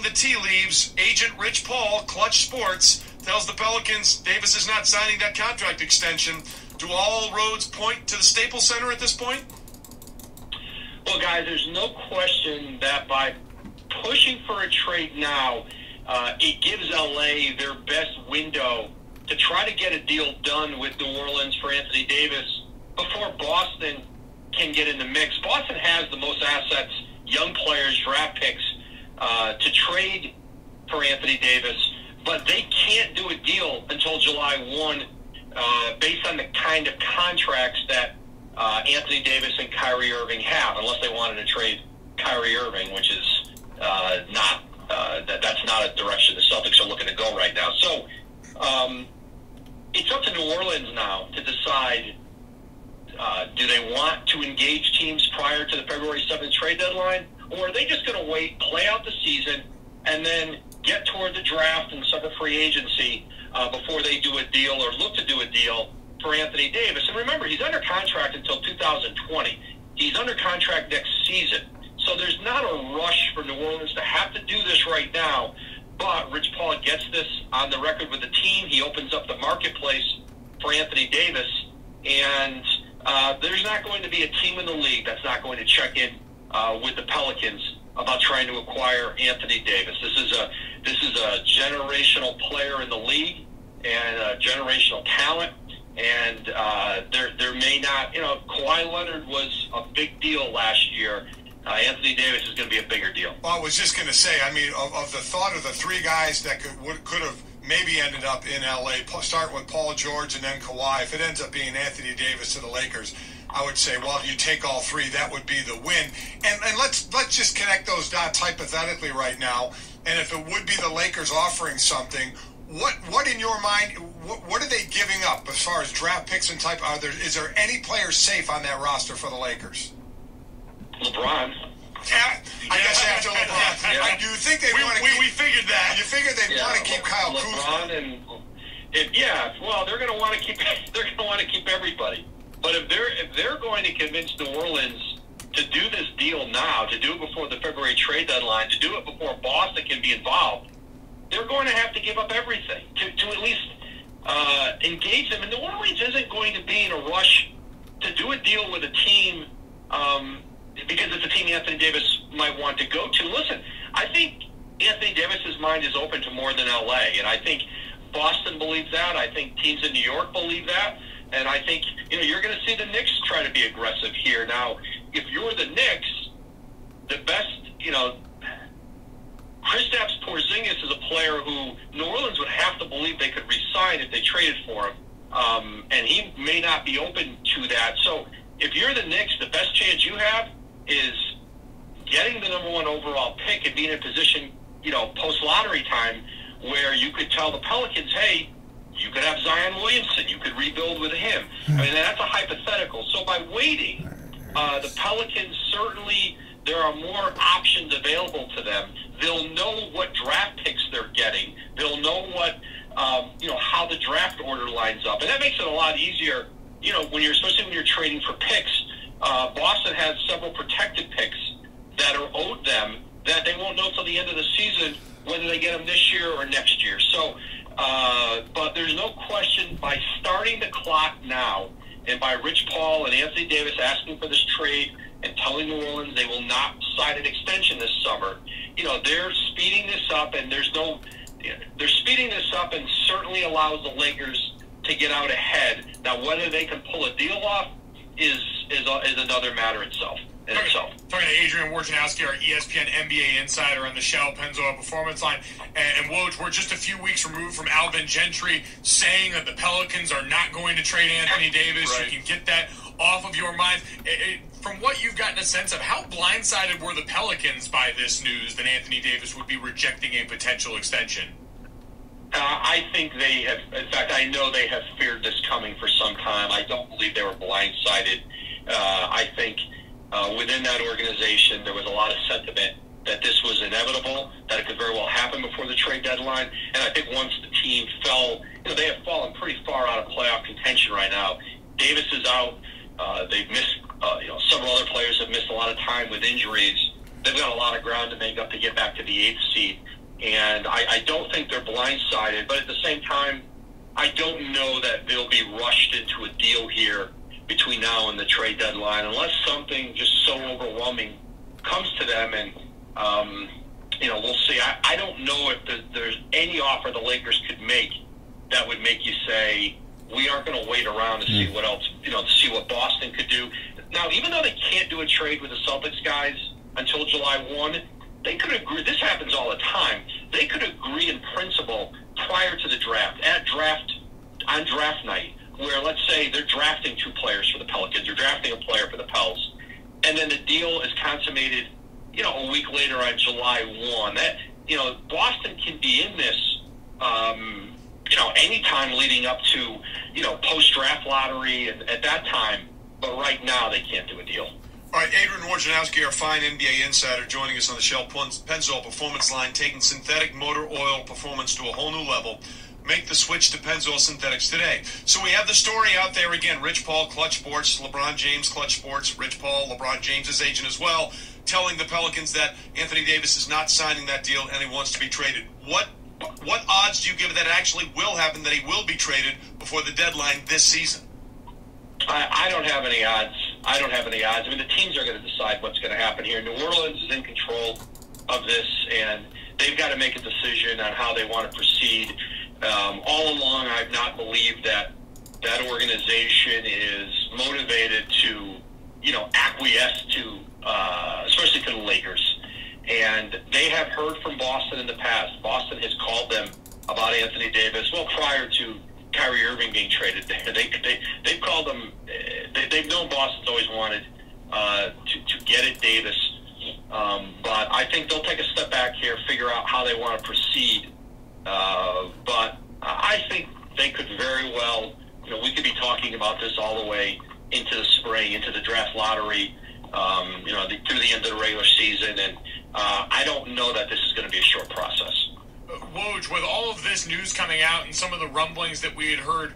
the tea leaves, agent Rich Paul, Clutch Sports, tells the Pelicans Davis is not signing that contract extension. Do all roads point to the Staples Center at this point? Well, guys, there's no question that by pushing for a trade now, it gives LA their best window to try to get a deal done with New Orleans for Anthony Davis before Boston can get in the mix. Boston has the most assets, young players, draft picks, to trade for Anthony Davis, but they can't do a deal until July 1 based on the kind of contracts that Anthony Davis and Kyrie Irving have, unless they wanted to trade Kyrie Irving, which is that's not a direction the Celtics are looking to go right now. So it's up to New Orleans now to decide, do they want to engage teams prior to the February 7th trade deadline, or are they just going to wait, play out the season, and then get toward the draft and summer free agency before they do a deal or look to do a deal for Anthony Davis? And remember, he's under contract until 2020. He's under contract next season. So there's not a rush for New Orleans to have to do this right now. But Rich Paul gets this on the record with the team. He opens up the marketplace for Anthony Davis. And there's not going to be a team in the league that's not going to check in with the Pelicans about trying to acquire Anthony Davis. This is a generational player in the league and a generational talent. And there may not, Kawhi Leonard was a big deal last year. Anthony Davis is going to be a bigger deal. Well, I was just going to say, I mean, of the thought of the three guys that could have maybe ended up in L.A., starting with Paul George and then Kawhi, if it ends up being Anthony Davis to the Lakers, I would say, well, you take all three, that would be the win. And let's just connect those dots hypothetically right now. And if it would be the Lakers offering something, what in your mind, what are they giving up as far as draft picks and type? Is there any player safe on that roster for the Lakers? LeBron. Yeah, I guess after LeBron. Yeah. Do you think they want to keep... We figured that. You figured they want to keep Kyle Kuzma. Well, they're going to want to keep. They're going to want to keep everybody. But if they're going to convince New Orleans to do this deal now, to do it before the February trade deadline, to do it before Boston can be involved, they're going to have to give up everything to at least engage them. And New Orleans isn't going to be in a rush to do a deal with a team. Because it's a team Anthony Davis might want to go to. Listen, I think Anthony Davis's mind is open to more than L.A., and I think Boston believes that. I think teams in New York believe that, and I think you're going to see the Knicks try to be aggressive here. Now, if you're the Knicks, the best, Kristaps Porzingis is a player who New Orleans would have to believe they could re-sign if they traded for him, and he may not be open to that. So if you're the Knicks, the best chance you have is getting the number 1 overall pick and being in a position, post-lottery time where you could tell the Pelicans, hey, you could have Zion Williamson, you could rebuild with him. I mean, that's a hypothetical. So by waiting, the Pelicans certainly, there are more options available to them. They'll know what draft picks they're getting. They'll know what, how the draft order lines up. And that makes it a lot easier, especially when you're trading for picks. Boston has several protected picks that are owed them that they won't know till the end of the season whether they get them this year or next year. So, but there's no question, by starting the clock now and by Rich Paul and Anthony Davis asking for this trade and telling New Orleans they will not sign an extension this summer, they're speeding this up, and they're speeding this up, and certainly allows the Lakers to get out ahead. Now, whether they can pull a deal off is another matter itself. Talking to GaryJr302, our ESPN NBA insider on the Shell Pennzoil Performance Line. And Woj, we're just a few weeks removed from Alvin Gentry saying that the Pelicans are not going to trade Anthony Davis. Right. You can get that off of your mind. From what you've gotten a sense of, how blindsided were the Pelicans by this news that Anthony Davis would be rejecting a potential extension? I think they have, in fact, I know they have feared this coming for some time. I don't believe they were blindsided. I think within that organization, there was a lot of sentiment that this was inevitable, that it could very well happen before the trade deadline. And I think once the team fell, they have fallen pretty far out of playoff contention right now. Davis is out. They've missed, several other players have missed a lot of time with injuries. they've got a lot of ground to make up to get back to the 8th seed. And I don't think they're blindsided, but at the same time, I don't know that they'll be rushed into a deal here between now and the trade deadline, unless something just so overwhelming comes to them. And, we'll see. I don't know if there's any offer the Lakers could make that would make you say, we aren't going to wait around to see what else, to see what Boston could do. Now, even though they can't do a trade with the Celtics guys until July 1, they could agree. This happens all the time. They could agree in principle prior to the draft, on draft night, where let's say they're drafting 2 players for the Pelicans, or drafting a player for the Pels, and then the deal is consummated, a week later on July 1. That, Boston can be in this, any time leading up to, post-draft lottery at that time, but right now they can't do a deal. All right, Adrian Wojnarowski, our fine NBA insider, joining us on the Shell Pennzoil Performance Line, taking synthetic motor oil performance to a whole new level. Make the switch to Pennzoil Synthetics today. So we have the story out there again. Rich Paul, Clutch Sports, LeBron James, Clutch Sports, Rich Paul, LeBron James' agent as well, telling the Pelicans that Anthony Davis is not signing that deal and he wants to be traded. What odds do you give that actually will happen, that he will be traded before the deadline this season? I don't have any odds. I mean, the teams are going to decide what's going to happen here. New Orleans is in control of this, and they've got to make a decision on how they want to proceed. All along, I've not believed that organization is motivated to, acquiesce to, especially to the Lakers. And they have heard from Boston in the past. Boston has called them about Anthony Davis. Well, prior to Kyrie Irving being traded there, they've called them. They've known Boston's always wanted to get at Davis, but I think they'll take a step back here, figure out how they want to proceed. But I think they could very well. We could be talking about this all the way into the spring, into the draft lottery, through the end of the regular season, and I don't know that this is going to be a short process. Woj, with all of this news coming out and some of the rumblings that we had heard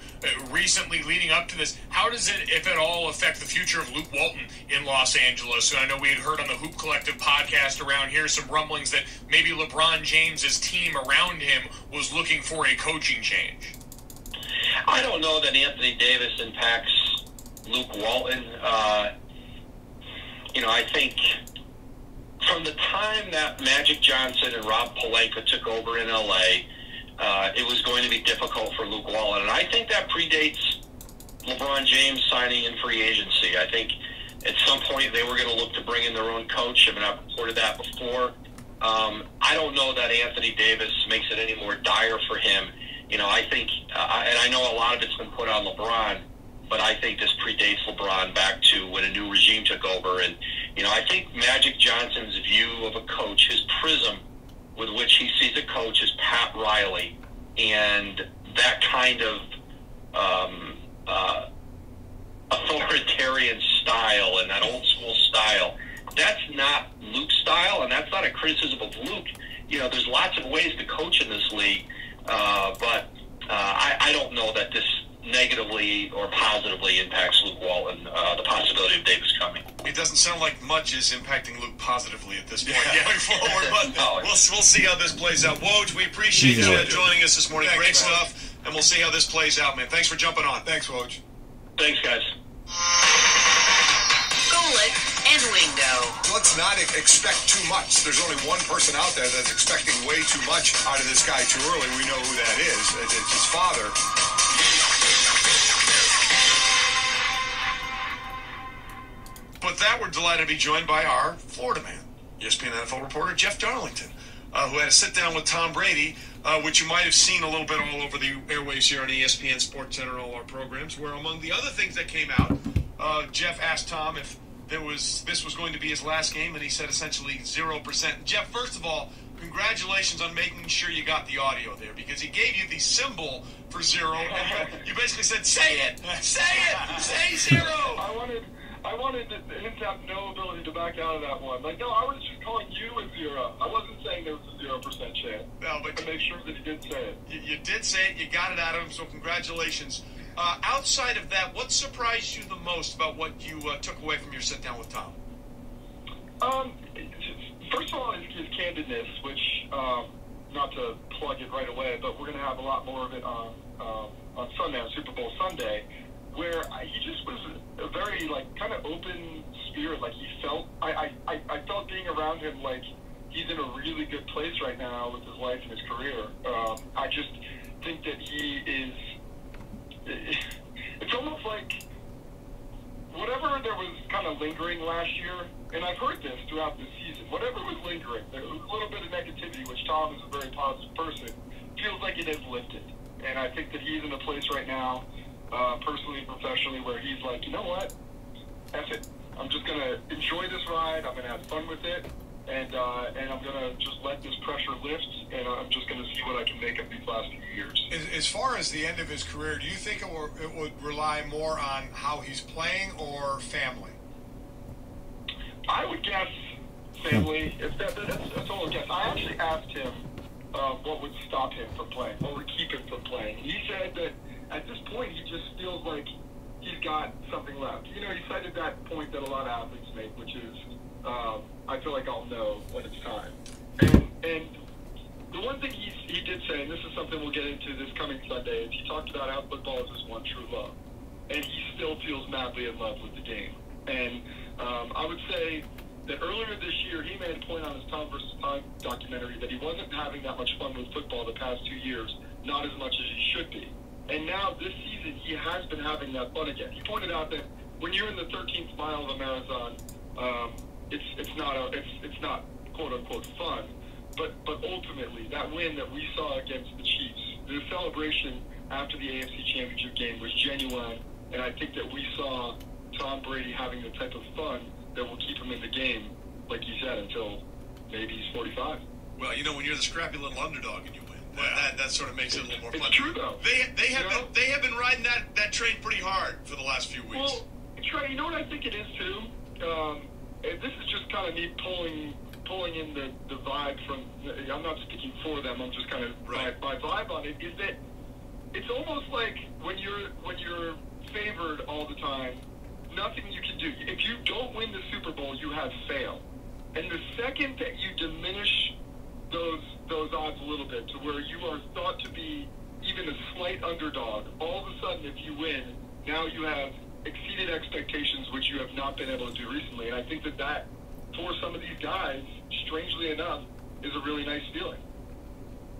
recently leading up to this, how does it, if at all, affect the future of Luke Walton in Los Angeles? And I know we had heard on the Hoop Collective podcast around here some rumblings that maybe LeBron James's team around him was looking for a coaching change. I don't know that Anthony Davis impacts Luke Walton. I think from the time that Magic Johnson and Rob Pelinka took over in L.A., it was going to be difficult for Luke Walton. And I think that predates LeBron James signing in free agency. I think at some point they were going to look to bring in their own coach. I mean, I've reported that before. I don't know that Anthony Davis makes it any more dire for him. I think, and I know a lot of it's been put on LeBron, but I think this predates LeBron back to when a new regime took over. And, I think Magic Johnson's view of a coach, his prism with which he sees a coach, is Pat Riley. And that kind of authoritarian style and that old school style, that's not Luke's style, and that's not a criticism of Luke. There's lots of ways to coach in this league, but I don't know that this negatively or positively impacts Luke Walton, the possibility of Davis coming. It doesn't sound like much is impacting Luke positively at this point going forward, but we'll see how this plays out. Woj, we appreciate you joining us this morning. Great stuff, and we'll see how this plays out, man. Thanks for jumping on. Thanks, Woj. Thanks, guys. Golic and Wingo. Let's not expect too much. There's only one person out there that's expecting way too much out of this guy too early. We know who that is. It's his father. But that, we're delighted to be joined by our Florida man, ESPN NFL reporter Jeff Darlington, who had a sit-down with Tom Brady, which you might have seen a little bit all over the airwaves here on ESPN Sports Center and all our programs, where among the other things that came out, Jeff asked Tom if this was going to be his last game, and he said essentially 0%. Jeff, first of all, congratulations on making sure you got the audio there, because he gave you the symbol for 0, and you basically said, say it, say 0. I wanted him to have no ability to back out of that one. No, I was just calling you a 0. I wasn't saying there was a 0% chance. No, but to make sure that he did say it. You did say it. You got it out of him, so congratulations. Outside of that, what surprised you the most about what you took away from your sit-down with Tom? First of all, his candidness, which, not to plug it right away, but we're going to have a lot more of it on Sunday, on Super Bowl Sunday, where he just was a very, like, kind of open spirit. Like, he felt, I felt being around him like he's in a really good place right now with his life and his career. I just think that he is, it's almost like whatever there was kind of lingering last year, and I've heard this throughout the season, whatever was lingering, there was a little bit of negativity, which Tom is a very positive person, feels like it has lifted. And I think that he's in a place right now, personally and professionally, where he's like, you know what? F it. I'm just going to enjoy this ride. I'm going to have fun with it. And I'm going to just let this pressure lift, and I'm just going to see what I can make of these last few years. As far as the end of his career, do you think it would rely more on how he's playing or family? I would guess family. If that's all I guess. I actually asked him what would stop him from playing, what would keep him from playing. He said that at this point he just feels like he's got something left. You know, he cited that point that a lot of athletes make, which is, I feel like I'll know when it's time. And the one thing he did say, and this is something we'll get into this coming Sunday, is he talked about how football is his one true love. And he still feels madly in love with the game. And I would say that earlier this year, he made a point on his Tom vs. Time documentary that he wasn't having that much fun with football the past 2 years, not as much as he should be. And now this season, he has been having that fun again. He pointed out that when you're in the 13th mile of a marathon, it's not quote unquote fun, but ultimately that win that we saw against the Chiefs, the celebration after the AFC Championship game was genuine, and I think that we saw Tom Brady having the type of fun that will keep him in the game, like you said, until maybe he's 45. Well, you know, when you're the scrappy little underdog and you win, that sort of makes it a little more fun. It's true, though. They have been riding that train pretty hard for the last few weeks. Well, Trey, you know what I think it is too? And this is just kind of me pulling in the vibe from. I'm not speaking for them. I'm just kind of my vibe on it. Is that it's almost like when you're favored all the time, nothing you can do. If you don't win the Super Bowl, you have failed. And the second that you diminish those odds a little bit to where you are thought to be even a slight underdog, all of a sudden if you win, now you have exceeded expectations, which you have not been able to do recently. And I think that for some of these guys, strangely enough, is a really nice feeling.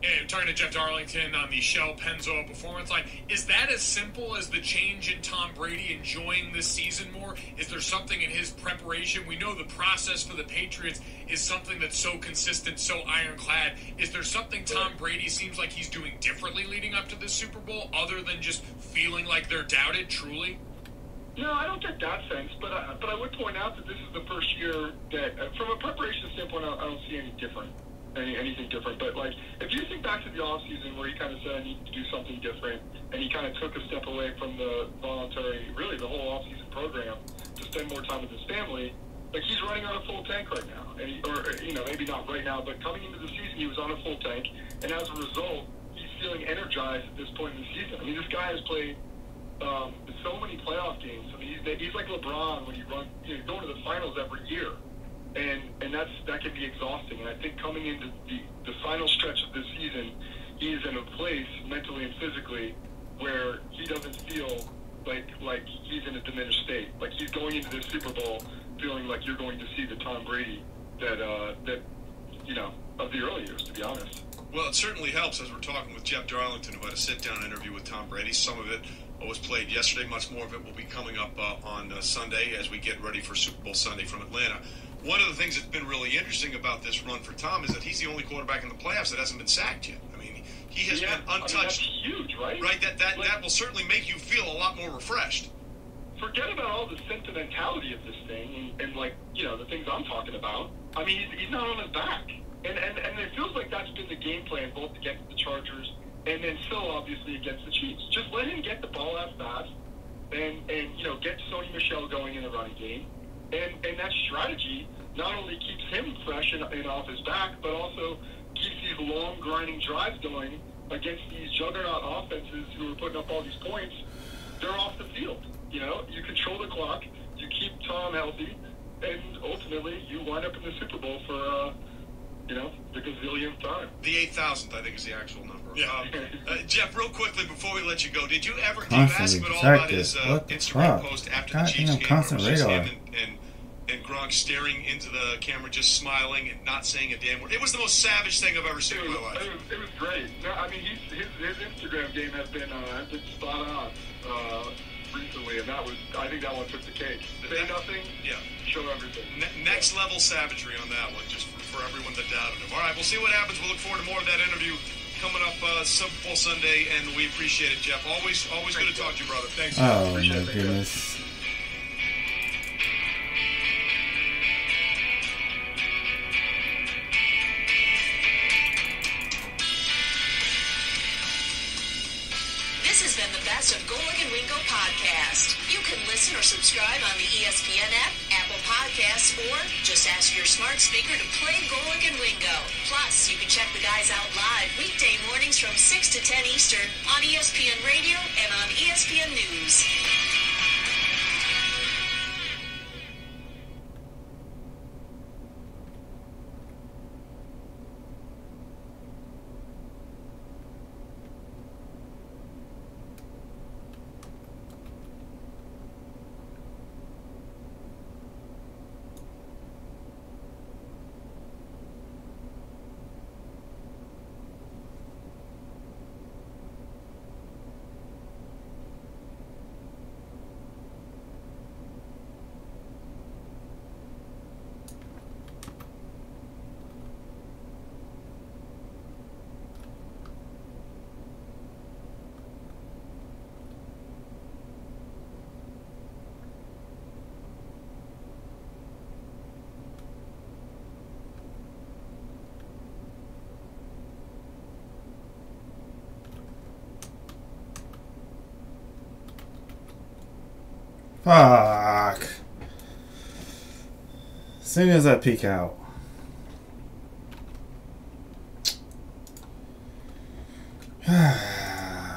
And talking to Jeff Darlington on the Shell Pennzoil Performance Line, is that as simple as the change in Tom Brady enjoying this season more? Is there something in his preparation? We know the process for the Patriots is something that's so consistent, so ironclad. Is there something Tom Brady seems like he's doing differently leading up to this Super Bowl, other than just feeling like they're doubted, truly? No, I don't get that sense, but I would point out that this is the first year that, from a preparation standpoint, I don't see anything different. But, like, if you think back to the offseason where he kind of said I need to do something different, and he kind of took a step away from the voluntary, really the whole offseason program to spend more time with his family, like, he's running on a full tank right now. And maybe not right now, but coming into the season, he was on a full tank, and as a result, he's feeling energized at this point in the season. I mean, this guy has played so many playoff games. I mean, he's like LeBron when going to the finals every year. And that can be exhausting. And I think coming into the final stretch of this season, he is in a place mentally and physically where he doesn't feel like he's in a diminished state. Like he's going into this Super Bowl feeling like you're going to see the Tom Brady that of the early years, to be honest. Well, it certainly helps as we're talking with Jeff Darlington, who had a sit-down interview with Tom Brady. Some of it was played yesterday. Much more of it will be coming up on Sunday as we get ready for Super Bowl Sunday from Atlanta. One of the things that's been really interesting about this run for Tom is that he's the only quarterback in the playoffs that hasn't been sacked yet. I mean, he has been untouched. That's huge, right? Right. That will certainly make you feel a lot more refreshed. Forget about all the sentimentality of this thing and the things I'm talking about. I mean, he's not on his back. And it feels like that's been the game plan both against the Chargers and then still obviously against the Chiefs. Just let him get the ball out fast and get Sony Michel going in the running game. And that strategy not only keeps him fresh and off his back, but also keeps these long grinding drives going against these juggernaut offenses who are putting up all these points. They're off the field. You control the clock, you keep Tom healthy, and ultimately you wind up in the Super Bowl for the gazillionth time. The 8,000th, I think, is the actual number. Yeah. Jeff, real quickly before we let you go, did you ask Constantly him at all about his what the Instagram fuck? post after the Chiefs game? Constant where it was just radar. him and Gronk staring into the camera, just smiling and not saying a damn word. It was the most savage thing I've ever seen in my life. It was great. No, I mean, his Instagram game has been spot on recently, and I think that one took the cake. Say nothing, show everything. Next level savagery on that one, just for everyone that doubted him. All right, we'll see what happens. We'll look forward to more of that interview coming up Super Bowl Sunday, and we appreciate it, Jeff. Always good to talk to you, brother. Thanks. Oh my goodness. This has been the Best of Golic and Wingo podcast. You can listen or subscribe on the ESPN app, Apple Podcasts, or just ask your smart speaker to play Golic and Wingo. Plus, you can check the guys out live weekday mornings from 6 to 10 Eastern on ESPN Radio and on ESPN News. Fuck. As soon as I peek out.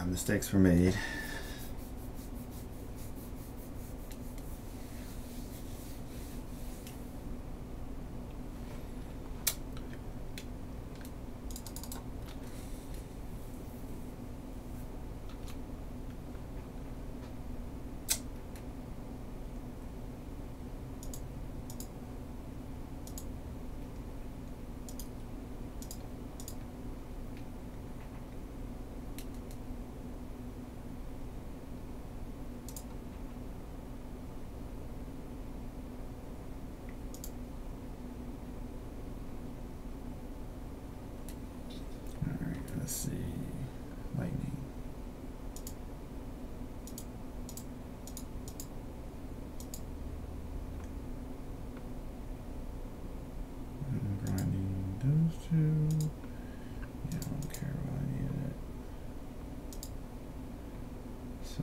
Mistakes were made. Let's see. Lightning. I'm grinding those two. Yeah, I don't care what I need it. So.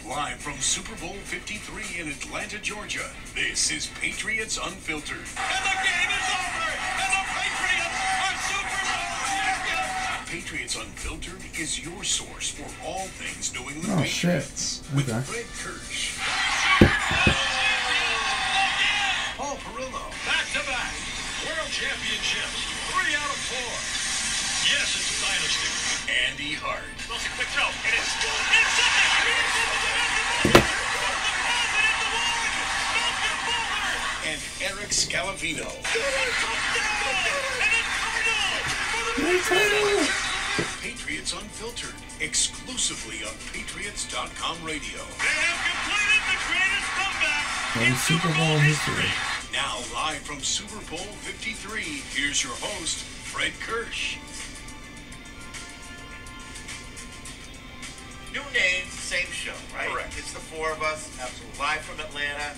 Live from Super Bowl 53 in Atlanta, Georgia, this is Patriots Unfiltered. And the game is over, and the Patriots are Super Bowl champions! Patriots Unfiltered is your source for all things New England Oh, Patriots. shit. With Okay. Fred Kirsch, Paul Perillo, Back-to-back world championships, 3 out of 4. Yes, it's a dynasty. Andy Hart, Wilson, quick throw, and it's and Eric Scalavino. Patriots Unfiltered, exclusively on Patriots.com radio. They have completed the greatest comeback In Super Bowl history. Now live from Super Bowl 53, here's your host, Fred Kirsch. New names, same show, right? Correct. It's the four of us. Absolutely. Live from Atlanta.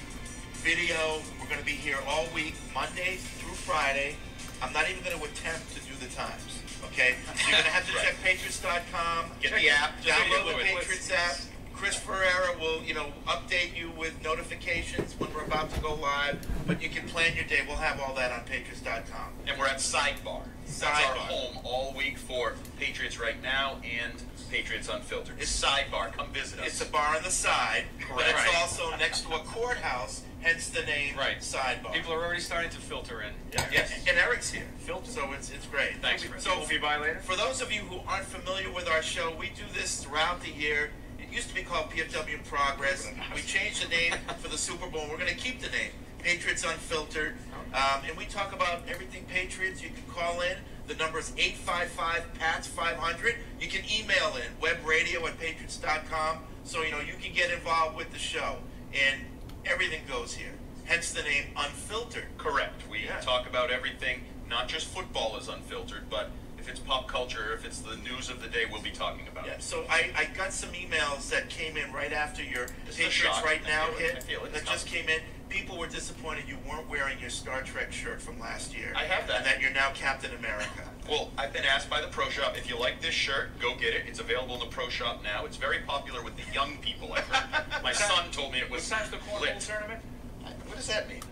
Video. We're going to be here all week, Monday through Friday. I'm not even going to attempt to do the times. Okay? So you're going to have to check Patriots.com. Get the app. Download the Patriots app. Chris Ferreira will, update you with notifications when we're about to go live. But you can plan your day. We'll have all that on Patriots.com. And we're at Sidebar. That's our home all week for Patriots Right Now and Patriots Unfiltered. It's Sidebar. Come visit us. It's a bar on the side, Correct. but it's Right. also next to a courthouse, hence the name Sidebar. People are already starting to filter in. Yes. And Eric's here. Filter. So it's great. Thanks, Fred. So We'll be by later. For those of you who aren't familiar with our show, we do this throughout the year. It used to be called PFW in Progress. We changed the name for the Super Bowl. We're going to keep the name, Patriots Unfiltered. And we talk about everything Patriots. You can call in. The number is 855-PATS-500. You can email in, webradio@patriots.com. So, you can get involved with the show. And everything goes here. Hence the name Unfiltered. Correct. We talk about everything, not just football is unfiltered, but if it's pop culture, if it's the news of the day, we'll be talking about it. So I got some emails that came in right after your Patriots Right Now hit that just came in. People were disappointed you weren't wearing your Star Trek shirt from last year. I have that. And that you're now Captain America. Well, I've been asked by the Pro Shop, if you like this shirt, go get it. It's available in the Pro Shop now. It's very popular with the young people, I've heard. My son told me it was What time's the cornhole lit. tournament? What does that mean?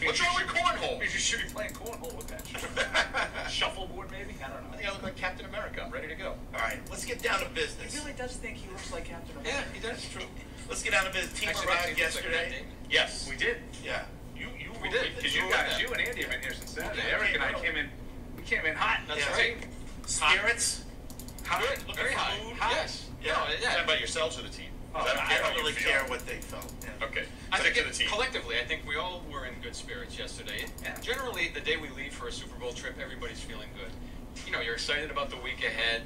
What's wrong with cornhole? You should be playing cornhole with that shirt. Shuffleboard, maybe? I don't know. I think I look like Captain America. I'm ready to go. All right, let's get down to business. He really does think he looks like Captain America. Yeah, he does. That's true. Let's get down to business. Team arrived yesterday. Yes. We did. Yeah. We did. Because you and Andy have been here since Saturday. Eric and I came in hot. That's right. Spirits? Hot. Good. Very high. Yes. Yeah. No, Is that about yourselves or the team? I don't really care what they felt. Yeah. Okay. I Stick think to the team. collectively, I think we all were in good spirits yesterday. Generally, the day we leave for a Super Bowl trip, everybody's feeling good. You're excited about the week ahead.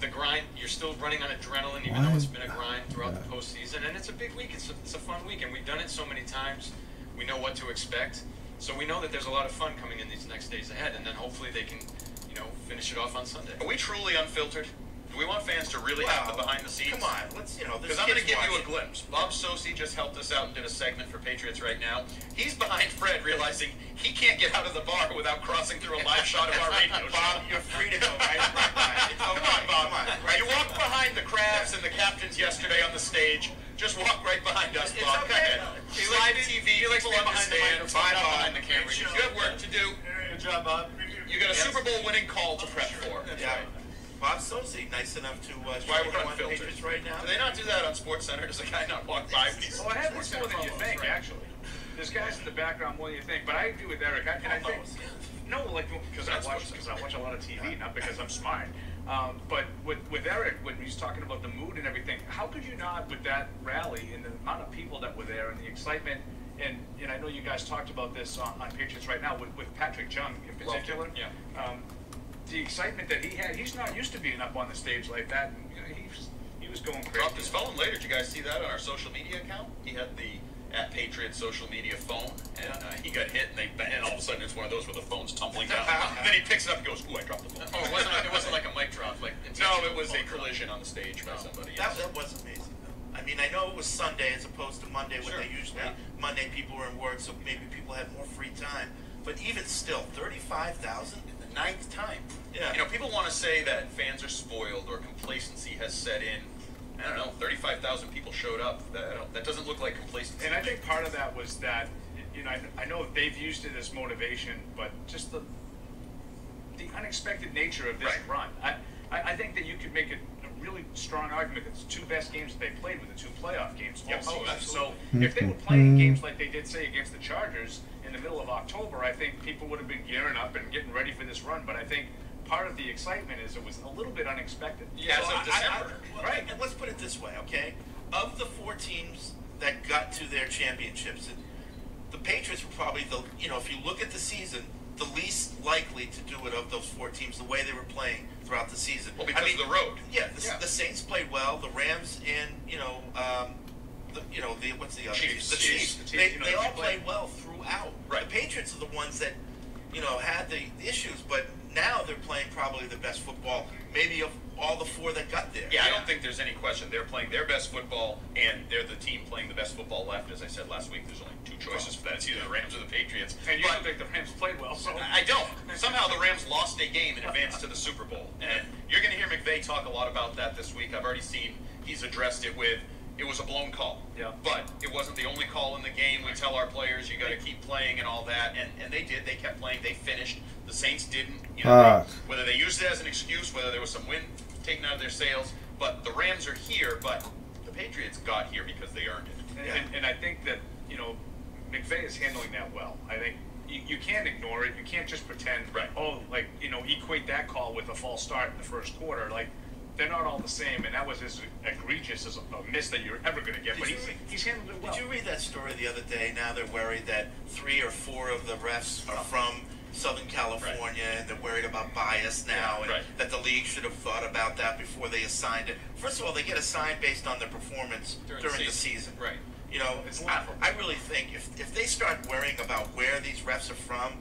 The grind, you're still running on adrenaline, even though it's been a grind throughout the postseason. And it's a big week. It's a fun week, and we've done it so many times. We know what to expect. So we know that there's a lot of fun coming in these next days ahead, and then hopefully they can, finish it off on Sunday. Are we truly unfiltered? Do we want fans to really have the behind the scenes? Come on, let's, Because I'm going to give you a glimpse. Bob Sosi just helped us out and did a segment for Patriots Right Now. He's behind Fred, realizing he can't get out of the bar without crossing through a live shot of our radio show. Bob, you're free to go right by. Come on, Bob. You walked behind the Crabs and the captains yesterday on the stage. Just walk right behind us, Bob. okay. It's live TV. You like people understand. Bob behind the camera. You have work to do. Good job, Bob. You got a Super Bowl winning call to prep for. Yeah. Bob Sosi, nice enough to why we're unfiltered. Patriots Right Now. Do they not do that on Sports Center? Does a guy not walk by when he's... Well, it happens more than you think, actually. There's guys in the background more than you think. But I agree with Eric. I think because I watch a lot of TV, not because I'm smart. But with Eric, when he's talking about the mood and everything, how could you not, with that rally and the amount of people that were there and the excitement, and I know you guys talked about this on Patriots Right Now with Patrick Chung in particular. Yeah. The excitement that he had, he's not used to being up on the stage like that. And, he was going crazy. Dropped his phone later. Did you guys see that on our social media account? He had the @Patriots social media phone, and he got hit, and all of a sudden it's one of those where the phone's tumbling down. And then he picks it up and goes, "Ooh, I dropped the phone." Oh, it wasn't like a mic drop. No, it was a collision on the stage by somebody. That was amazing, though. I mean, I know it was Sunday as opposed to Monday when they usually, Monday people were in work, so maybe people had more free time. But even still, 35,000 in the 9th time. Yeah. People want to say that fans are spoiled or complacency has set in. I don't know, 35,000 people showed up. That doesn't look like complacency. And I think part of that was that, I know they've used it as motivation, but just the unexpected nature of this run. I think that you could make a really strong argument that the two best games that they played were the two playoff games all season. So if they were playing games like they did, say, against the Chargers in the middle of October, I think people would have been gearing up and getting ready for this run. But I think part of the excitement is it was a little bit unexpected. Yeah, as of December. Right, and let's put it this way, okay? Of the 4 teams that got to their championships, the Patriots were probably if you look at the season, the least likely to do it of those 4 teams, the way they were playing throughout the season. Well, because of the road. Yeah, the Saints played well. The Rams and what's the other? Chiefs. The Chiefs. They all played well throughout. Right. The Patriots are the ones that had the issues, but now they're playing probably the best football, maybe of all the four that got there. Yeah, I don't think there's any question. They're playing their best football, and they're the team playing the best football left. As I said last week, there's only two choices for that. It's either the Rams or the Patriots. And you don't think the Rams played well, so... I don't. Somehow the Rams lost a game and advanced to the Super Bowl. And you're going to hear McVay talk a lot about that this week. I've already seen he's addressed it with, it was a blown call. Yeah. But it wasn't the only call in the game. We tell our players, you got to keep playing and all that. And they did. They kept playing. They finished. The Saints didn't. You know, whether they used it as an excuse, whether there was some wind taken out of their sails. But the Rams are here, but the Patriots got here because they earned it. And I think that, you know, McVay is handling that well. I think you can't ignore it. You can't just pretend, equate that call with a false start in the first quarter. Like, they're not all the same, and that was as egregious as a miss that you're ever going to get. But he's handled it well. Did you read that story the other day? Now they're worried that 3 or 4 of the refs are from Southern California, and they're worried about bias now, and that the league should have thought about that before they assigned it. First of all, they get assigned based on their performance during the season. Right. You know, I really think if they start worrying about where these refs are from,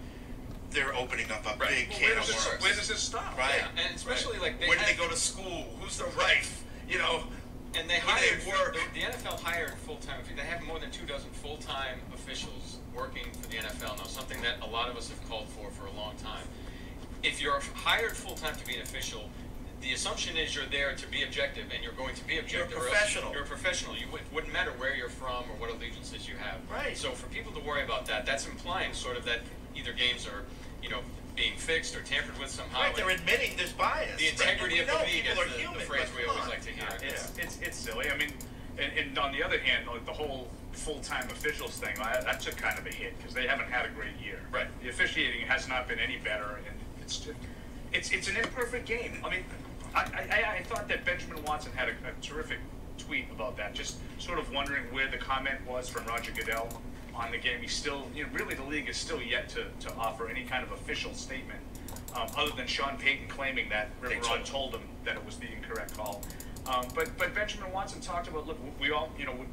they're opening up a big can of worms. Where does it stop? Right. Yeah. And especially like where do they go to school? Who's the ref? You know. And they hired the NFL hired full-time. They have more than 24 full-time officials working for the NFL now. Something that a lot of us have called for a long time. If you're hired full-time to be an official, the assumption is you're there to be objective, and you're going to be objective. You're a professional. You're a professional. It wouldn't matter where you're from or what allegiances you have. Right. So for people to worry about that, that's implying sort of that either games are, being fixed or tampered with somehow. Right, they're admitting there's bias. The integrity of the league is human, the phrase we always like to hear. It's silly. I mean, and on the other hand, like the whole full-time officials thing, that took kind of a hit because they haven't had a great year. Right. The officiating has not been any better, and it's an imperfect game. I mean, I thought that Benjamin Watson had a terrific tweet about that, just sort of wondering where the comment was from Roger Goodell on the game. He's still, really the league is still yet to offer any kind of official statement, other than Sean Payton claiming that River Run told him that it was the incorrect call. But Benjamin Watson talked about, look, we all,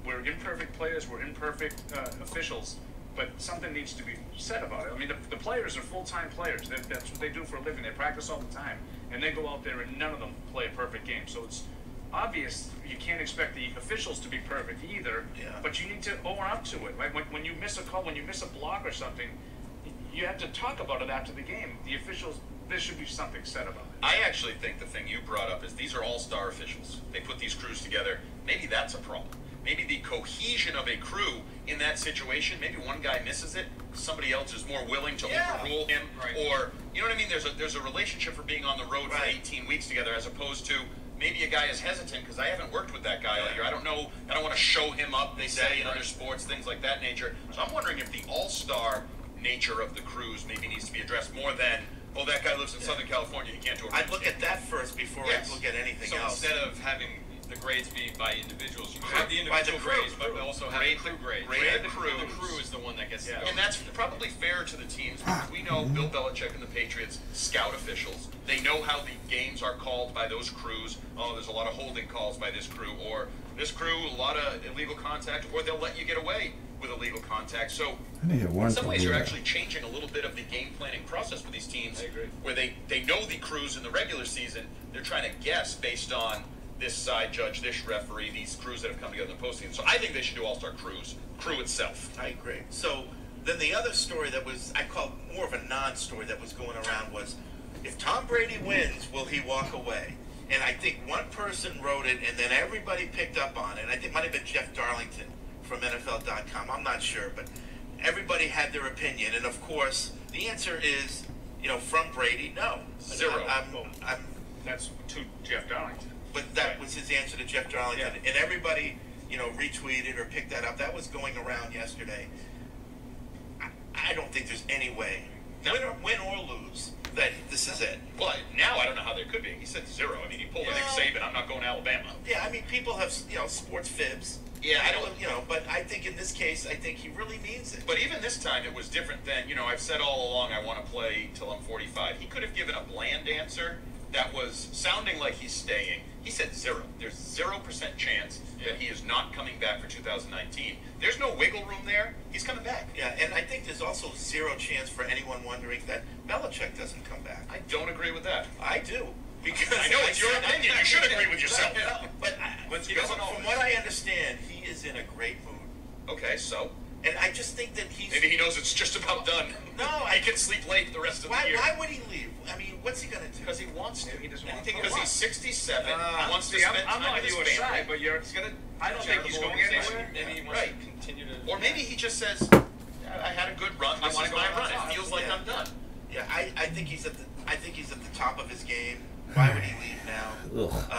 we're imperfect players, we're imperfect officials, but something needs to be said about it. I mean, the players are full-time players. That's what they do for a living. They practice all the time, and they go out there and none of them play a perfect game. So it's obvious you can't expect the officials to be perfect either, but you need to own up to it. Right? When you miss a call, when you miss a block or something, you have to talk about it after the game. The officials, there should be something said about it. I actually think the thing you brought up is these are all-star officials. They put these crews together. Maybe that's a problem. Maybe the cohesion of a crew in that situation, maybe one guy misses it, somebody else is more willing to overrule him, or, you know what I mean? There's a relationship for being on the road for 18 weeks together as opposed to maybe a guy is hesitant because I haven't worked with that guy all year. I don't know, I don't want to show him up, they say, in other sports, things like that nature. So I'm wondering if the all-star nature of the crews maybe needs to be addressed more than, oh, that guy lives in Southern California, he can't do it. I'd look at that first before I look at anything else. So instead of having the grades be by individuals, you have the individual grades, but also have the crew grades. The crew is the one that gets to go. And that's probably fair to the teams because we know Bill Belichick and the Patriots scout officials. They know how the games are called by those crews. Oh, there's a lot of holding calls by this crew, or this crew, a lot of illegal contact, or they'll let you get away with illegal contact. So in some ways you're actually changing a little bit of the game planning process for these teams where they know the crews in the regular season. They're trying to guess based on this side judge, this referee, these crews that have come together in the postseason. So I think they should do all-star crew itself. I agree. So then the other story that was, I call more of a non-story that was going around was, if Tom Brady wins, will he walk away? And I think one person wrote it, and then everybody picked up on it. I think it might have been Jeff Darlington from NFL.com. I'm not sure, but everybody had their opinion. And of course, the answer is, from Brady, no. Zero. That's to Jeff Darlington. But that was his answer to Jeff Darlington. And everybody, retweeted or picked that up. That was going around yesterday. I don't think there's any way, win or lose, that this is it. Well, now I don't know how there could be. He said zero. I mean, he pulled a Nick Saban. I'm not going to Alabama. Yeah, I mean, people have, sports fibs. Yeah, I don't, but I think in this case, I think he really means it. But even this time, it was different than, I've said all along I want to play till I'm 45. He could have given a bland answer, that was sounding like he's staying. He said zero. There's 0% chance that he is not coming back for 2019. There's no wiggle room there. He's coming back. Yeah, and I think there's also zero chance for anyone wondering that Belichick doesn't come back. I don't agree with that. I do. Because I know it's your opinion. You should agree with yourself. But from what I understand, he is in a great mood. Okay, so? And I just think that he's... Maybe he knows it's just about done. No, I can sleep late the rest of the year. Why would he leave? I mean, what's he going to do? Because he wants to. He doesn't want to. Because he's 67. He wants to see, spend I'm time on with his your family. side, but he's going to... I don't think he's going anywhere. Maybe he wants to continue to... Or maybe he just says, I had a good run. This is my run. It feels like I'm done. Yeah, I think he's at the top of his game. Why would he leave now?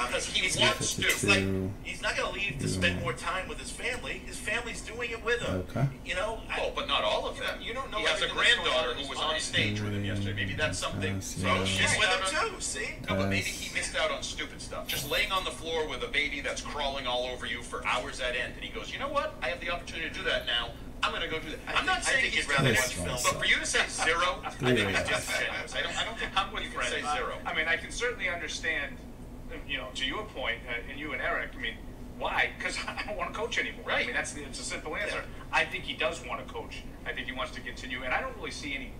Because he wants to. He's not going to leave to spend more time with his family. His family's doing it with him. Okay. You know. Well, but not all of them. You don't know. He has a granddaughter who was on stage with him yesterday. Maybe that's something. So she's with him too. See? No, but maybe he missed out on stupid stuff. Just laying on the floor with a baby that's crawling all over you for hours at end, and he goes, you know what? I have the opportunity to do that now. I'm going to go do that. I'm not saying he's rather watch film, but for you to say zero, I think it's disingenuous. I don't think I'm with you can say Fred. zero. I mean, I can certainly understand, to your point, and you and Eric, I mean, why? Because I don't want to coach anymore. Right. I mean, it's a simple answer. I think he does want to coach. I think he wants to continue, and I don't really see any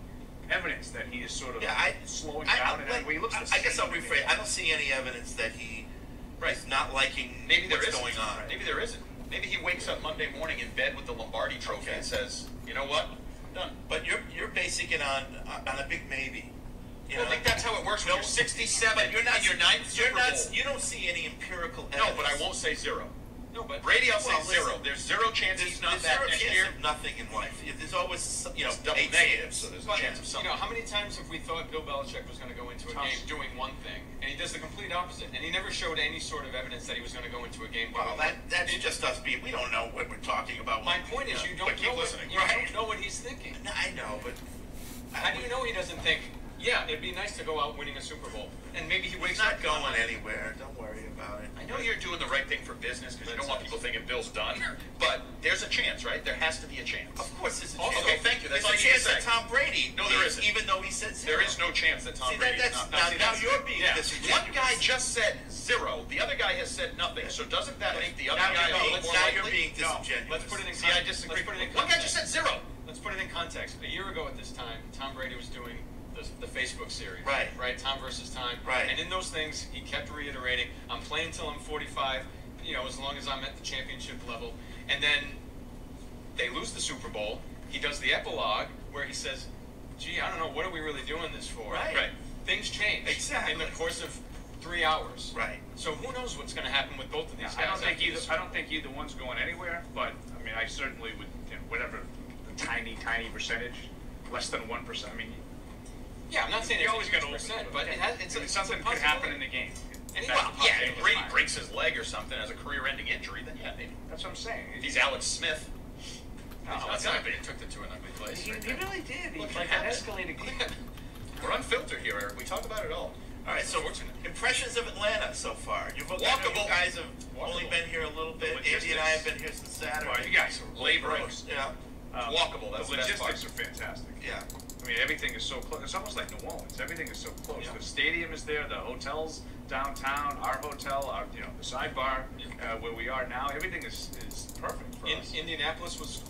evidence that he is sort of slowing down in any way. He looks I guess I'll rephrase. I don't see any evidence that he is not liking what's going on. Maybe there isn't. Maybe he wakes up Monday morning in bed with the Lombardi Trophy and says, you know what? I'm done. But you're basing it on a big maybe. I think that's how it works when you're 67. You're not your ninth Super Bowl. You don't see any empirical evidence. No, but I won't say zero. No, but Brady, I'll say zero. There's zero chance he's not back next year. There's nothing in life. There's always double negative, so there's a chance of something. How many times have we thought Bill Belichick was going to go into a game doing one thing, and he does the complete opposite, and he never showed any sort of evidence that he was going to go into a game. Well, that's just us being. We don't know what we're talking about. My point is, you don't know what he's thinking. No, I know, but how do you know he doesn't think? Yeah, it'd be nice to go out winning a Super Bowl, and maybe he wakes up. He's not going anywhere. Don't worry about it. I know you're doing the right thing for business because you don't want people thinking Bill's done, but there's a chance, right? There has to be a chance. Of course, there's a chance. Okay, thank you. That's there's all a you chance can say. that Tom Brady. No, there isn't. Even though he said zero. There is no chance that Tom Brady is not. Now you're being disingenuous. One guy just said zero. The other guy has said nothing. So doesn't that make the other guy more likely? Now you're being disingenuous. Let's put it in. See, I disagree. One guy just said zero. Let's put it in context. A year ago at this time, Tom Brady was doing the Facebook series. Right. Tom versus Time. Right. And in those things, he kept reiterating, I'm playing till I'm 45, as long as I'm at the championship level. And then they lose the Super Bowl. He does the epilogue where he says, gee, I don't know, what are we really doing this for? Right. Things change. Exactly. In the course of 3 hours. Right. So who knows what's going to happen with both of these guys? I don't think either one's going anywhere, but, I mean, I certainly would, whatever the tiny percentage, less than 1%, I mean, yeah, I'm not saying you always got to but it's something could happen in the game. If Brady breaks his leg or something as a career-ending injury, then yeah, maybe. That's what I'm saying. If he's Alex Smith. No, that's not big. He took them to an ugly place. He really did. He escalated quick. We're unfiltered here, Eric. We talk about it all. All right, so impressions of Atlanta so far. You guys have only been here a little bit. Andy and I have been here since Saturday. Well, you guys are laboring. Yeah. Walkable. That's the logistics are fantastic. Yeah. I mean, everything is so close. It's almost like New Orleans. Everything is so close. Yeah. The stadium is there. The hotels downtown. Our hotel. The sidebar where we are now. Everything is perfect for us. Indianapolis was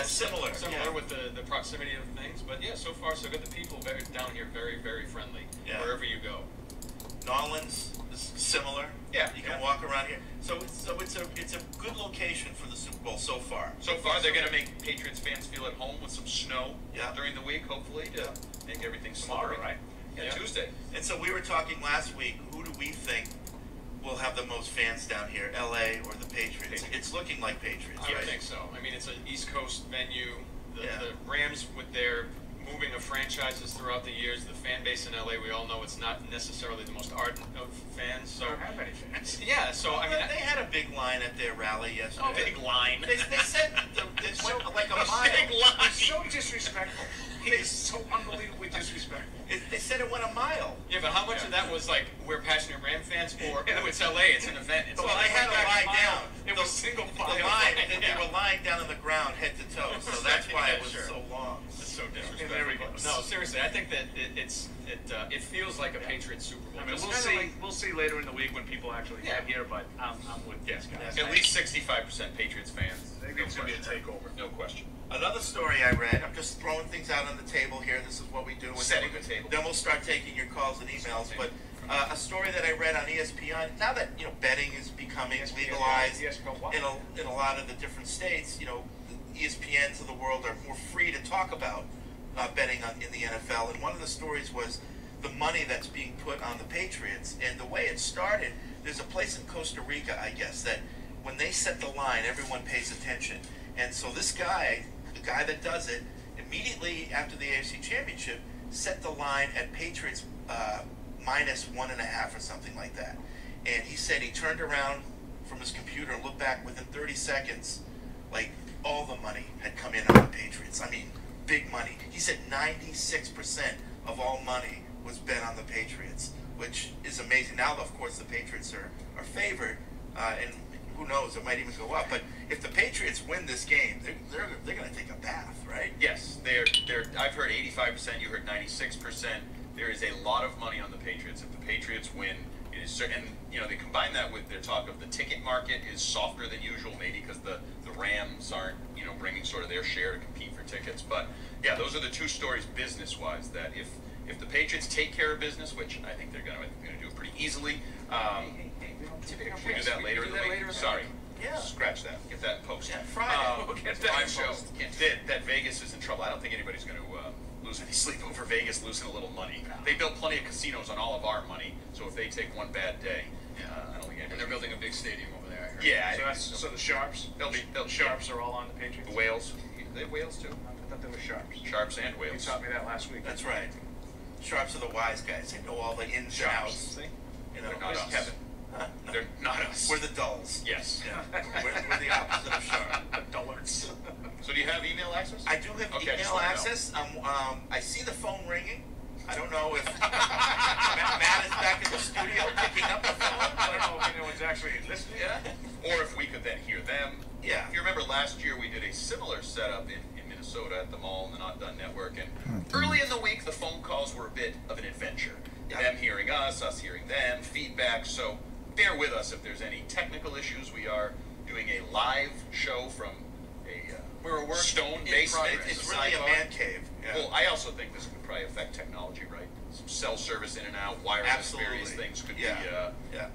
similar with the proximity of things. But yeah, so far so good. The people down here very, very friendly. Yeah. Wherever you go. New Orleans is similar. Yeah. You can walk around here. So it's a good location for the Super Bowl so far. So far, they're going to make Patriots fans feel at home with some snow during the week, hopefully, to make everything smaller, right? Yeah, Tuesday. And so we were talking last week, who do we think will have the most fans down here, LA or the Patriots? It's looking like Patriots, I think so. I mean, it's an East Coast venue. The Rams, with their moving of franchises throughout the years, the fan base in LA, we all know it's not necessarily the most ardent of fans. So they don't have any fans. Yeah, so I mean, they had a big line at their rally yesterday. Oh, big line. They said it's like a mile. Big line. It's so disrespectful. He is so unbelievably disrespectful. They said it went a mile. Yeah, but how much of that was like we're passionate Ram fans, or it's LA, it's an event? It's they had to lie down. It was single file. They were lying down on the ground, head to toe. So that's why it was so long. It's so disrespectful. There we go. No, seriously, I think that it feels like a Patriots Super Bowl. I mean, we'll see later in the week when people actually get here, but I'm with these guys. At least 65% Patriots fans. I think it's going to be a takeover. No question. Another story I read, I'm just throwing things out on the table here. This is what we do. Setting the table. Then we'll start taking your calls and emails. But a story that I read on ESPN, now that betting is becoming legalized in a lot of the different states, the ESPNs of the world are more free to talk about betting in the NFL. And one of the stories was the money that's being put on the Patriots. And the way it started, there's a place in Costa Rica, I guess, that when they set the line, everyone pays attention. And so this guy, the guy that does it, immediately after the AFC Championship, set the line at Patriots minus 1.5 or something like that. And he said he turned around from his computer and looked back within 30 seconds, like all the money had come in on the Patriots. I mean, big money. He said 96% of all money was bet on the Patriots, which is amazing. Now, of course, the Patriots are favored, and who knows, it might even go up. But if the Patriots win this game, they're going to take a bath, right? Yes, they're. I've heard 85%. You heard 96%. There is a lot of money on the Patriots. If the Patriots win, it is certain. And they combine that with their talk of the ticket market is softer than usual, maybe because the Rams aren't bringing sort of their share to compete for tickets. But yeah, those are the two stories business-wise. That if the Patriots take care of business, which I think they're going to do pretty easily. We do that later in the week. Sorry. Yeah. Scratch that. Get that in post. Yeah, Friday. We'll get that in post. That Vegas is in trouble. I don't think anybody's going to lose any sleep over Vegas losing a little money. They built plenty of casinos on all of our money, so if they take one bad day, I don't think anybody's. And they're building a big stadium over there, I heard. Yeah. So the Sharps? The Sharps are all on the Patriots? The Whales. They have Whales, too. I thought they were Sharps. Sharps and Whales. You taught me that last week. That's right. Sharps are the wise guys. They know all the ins and outs. See? They're not us. Kevin. Huh? No. They're not us. We're the dulls. Yes. Yeah. We're the opposite of sharp. Dullards. So do you have email access? I do have email access. I see the phone ringing. I don't know if Matt is back in the studio picking up the phone. I don't know if anyone's actually listening. Yeah. Or if we could then hear them. Yeah. If you remember last year, we did a similar setup in Minnesota at the mall and the Not Done Network. And early in the week, the phone calls were a bit of an adventure. Them hearing us hearing them, feedback. So bear with us if there's any technical issues. We are doing a live show from a stone basement. It's really a man cave. Yeah. Well, I also think this could probably affect technology, right? Some cell service in and out, wireless, various things could be an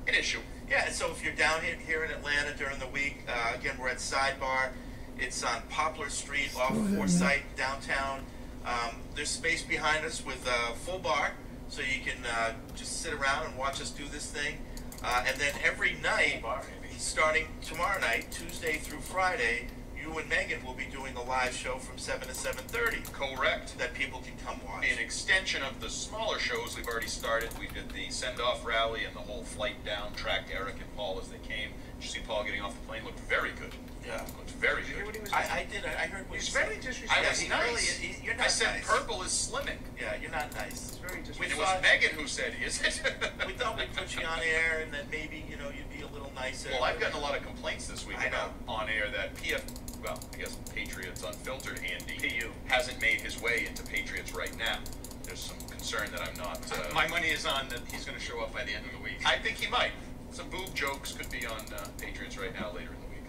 issue. Yeah, so if you're down here in Atlanta during the week, again, we're at Sidebar. It's on Poplar Street off Forsyth, downtown. There's space behind us with a full bar, so you can just sit around and watch us do this thing. And then every night, starting tomorrow night, Tuesday through Friday, you and Megan will be doing a live show from 7 to 7:30. Correct. That people can come watch. An extension of the smaller shows we've already started. We did the send-off rally and the whole flight down, tracked Eric and Paul as they came. Did you see Paul getting off the plane? Looked very good. Yeah. Looked very good. I did. I heard what He's you said. very disrespectful. I was nice. Really, you're not I said nice. purple is slimming. Yeah, you're not nice. It's very disrespectful. It was Megan who said, is it? We thought we'd put you on air and then maybe, you'd be a little nicer. Well, I've gotten a lot of complaints this week about on air that I guess Patriots Unfiltered Andy hasn't made his way into Patriots right now. There's some concern that I'm not. My money is on that he's going to show up by the end of the week. I think he might. Some boob jokes could be on Patriots right now later in the week.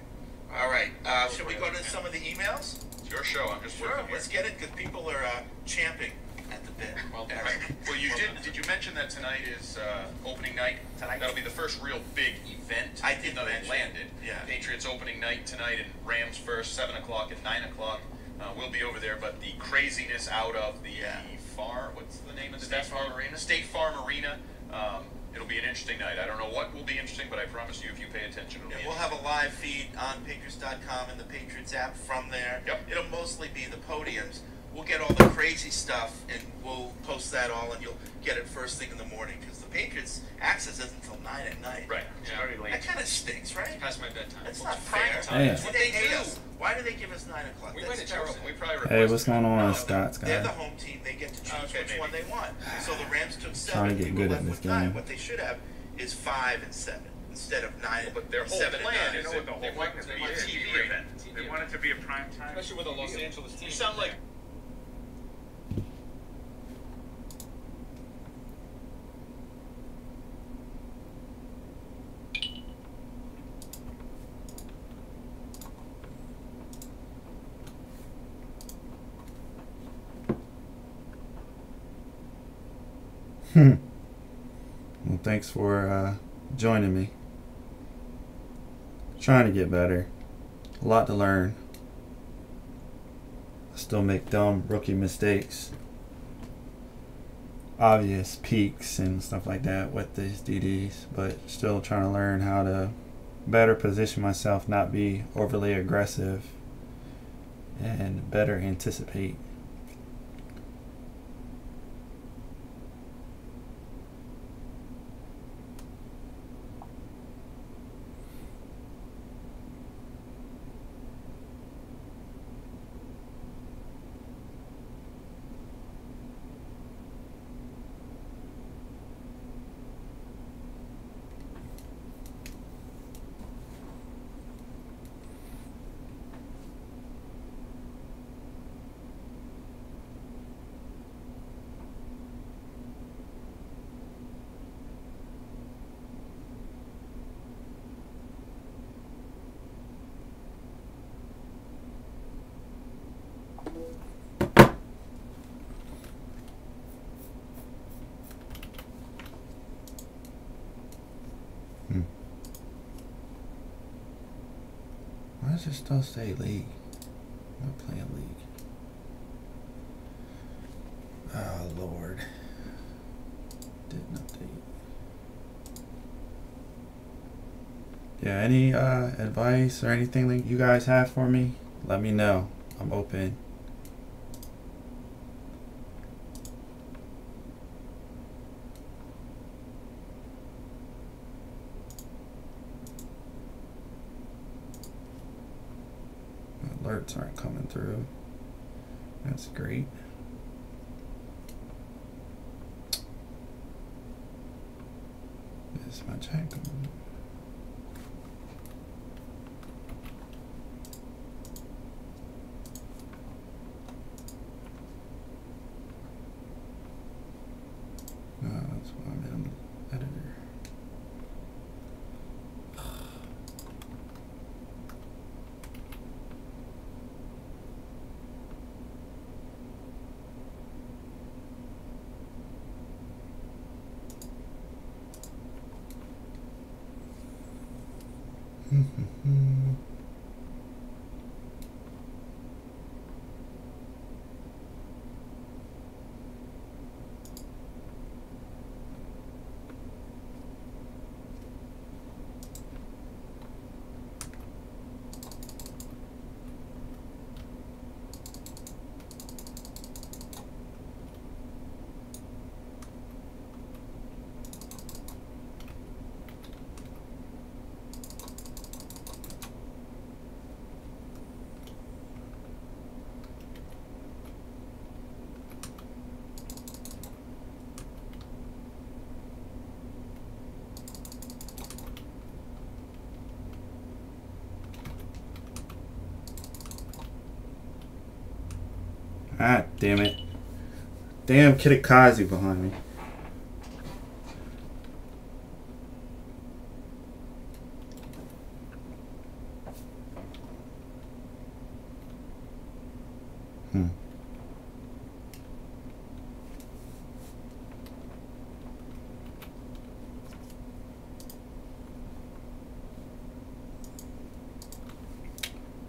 All right. Should we go to some of the emails? It's your show. I'm just working here. Let's get it because people are champing at the bit. Well, you did you mention that tonight is opening night? Tonight. That'll be the first real big event. I did know they landed. Yeah. Patriots opening night tonight and Rams first, 7 o'clock and 9 o'clock. We'll be over there, but the craziness out of the what's the name of the State Farm Arena? State Farm Arena. It'll be an interesting night. I don't know what will be interesting, but I promise you, if you pay attention, it'll be we'll have a live feed on Patriots.com and the Patriots app from there. Yep. It'll mostly be the podiums. We'll get all the crazy stuff, and we'll post that all, and you'll get it first thing in the morning, because the Patriots access isn't until 9 at night. Right. It's very late. That kind of stinks, right? It's past my bedtime. That's not fair. Yeah. What they hate us. Why do they give us 9 o'clock? We That's went to terrible. Chelsea. We probably Hey, what's going on, No, Scott? They're the home team. They get to choose which one they want. So the Rams took 7. Trying to get People good at left this with 9. game. What they should have is 5 and 7 instead of 9. But their whole 7 plan and 9. is You know what the they whole want thing it is? to They be want a it to be TV a event. They want it to be a prime time. Especially with a Los Angeles team. You sound like Well, thanks for joining me. Trying to get better. A lot to learn. I still make dumb rookie mistakes. Obvious peaks and stuff like that with these DDs, but still trying to learn how to better position myself, not be overly aggressive, and better anticipate. Why does it still say league? I'm playing league. Oh Lord. Didn't update. Yeah, any advice or anything that you guys have for me? Let me know. I'm open. Alerts aren't coming through. That's great. Is my chat going? That's why I'm in the editor. Ah, damn it. Damn Kitakazi behind me.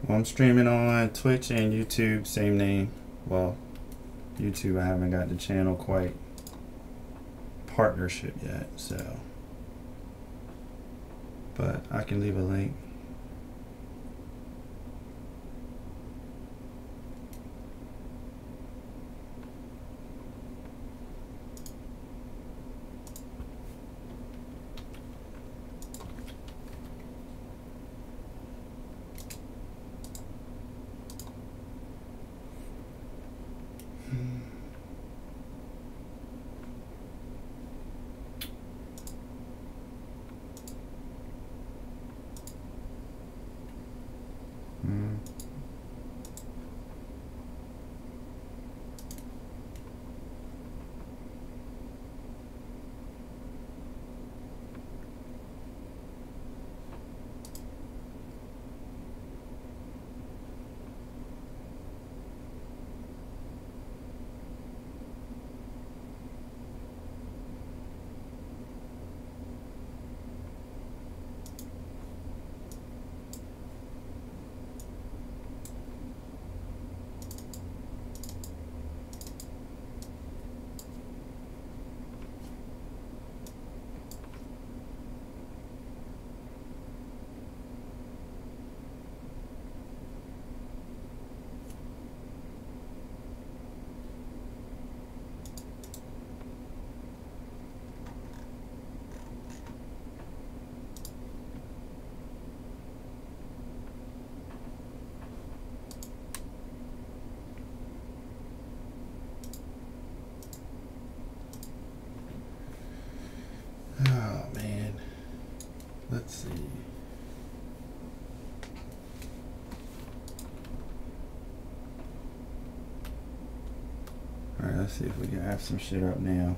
Well, I'm streaming on Twitch and YouTube, same name. Well, YouTube, I haven't got the channel quite partnership yet, so. But I can leave a link. Alright, let's see if we can have some shit up now.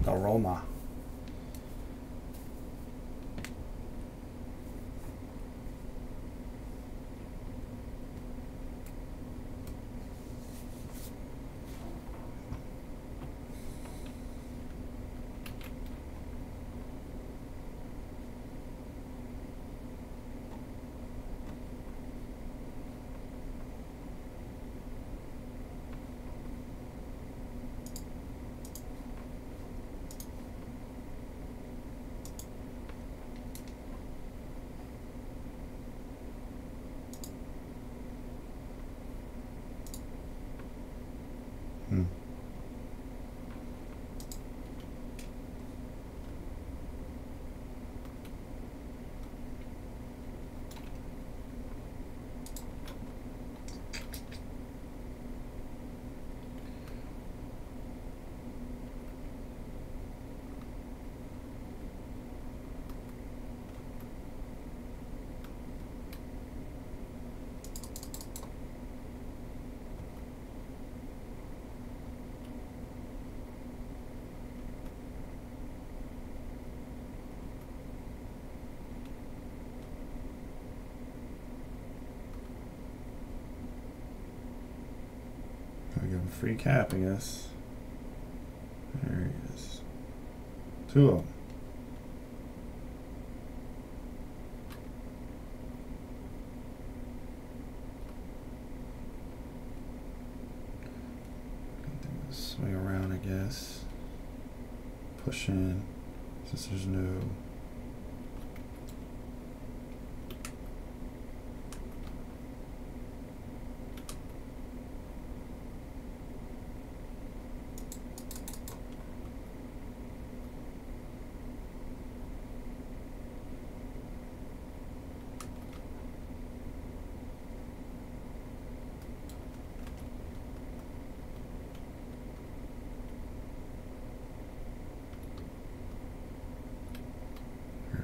The Roma. I'll give him a free cap, I guess. There he is. 2 of them. Swing around, I guess. Push in, since there's no.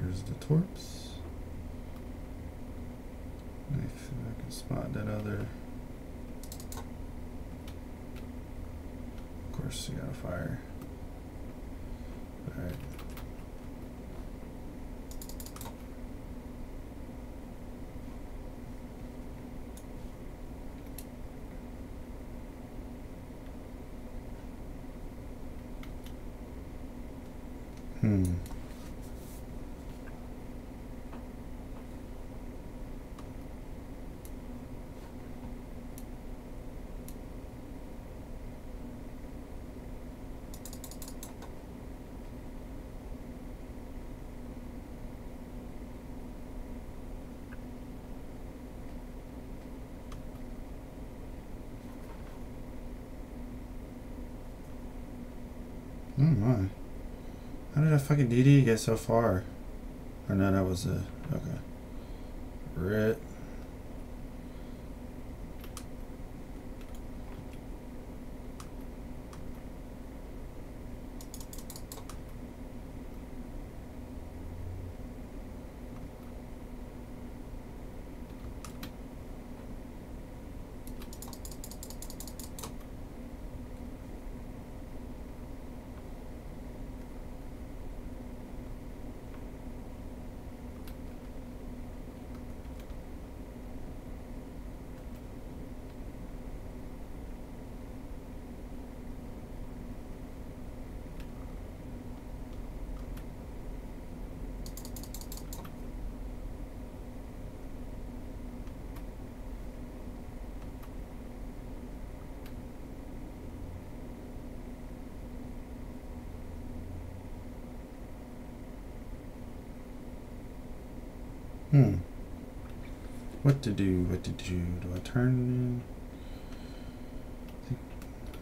There's the torps. If I can spot that other. Of course, you gotta fire. Alright. Oh my. How did that fucking DD get so far? Or no, that was a. Okay. Rit. What to do? What to do? Do I turn? I think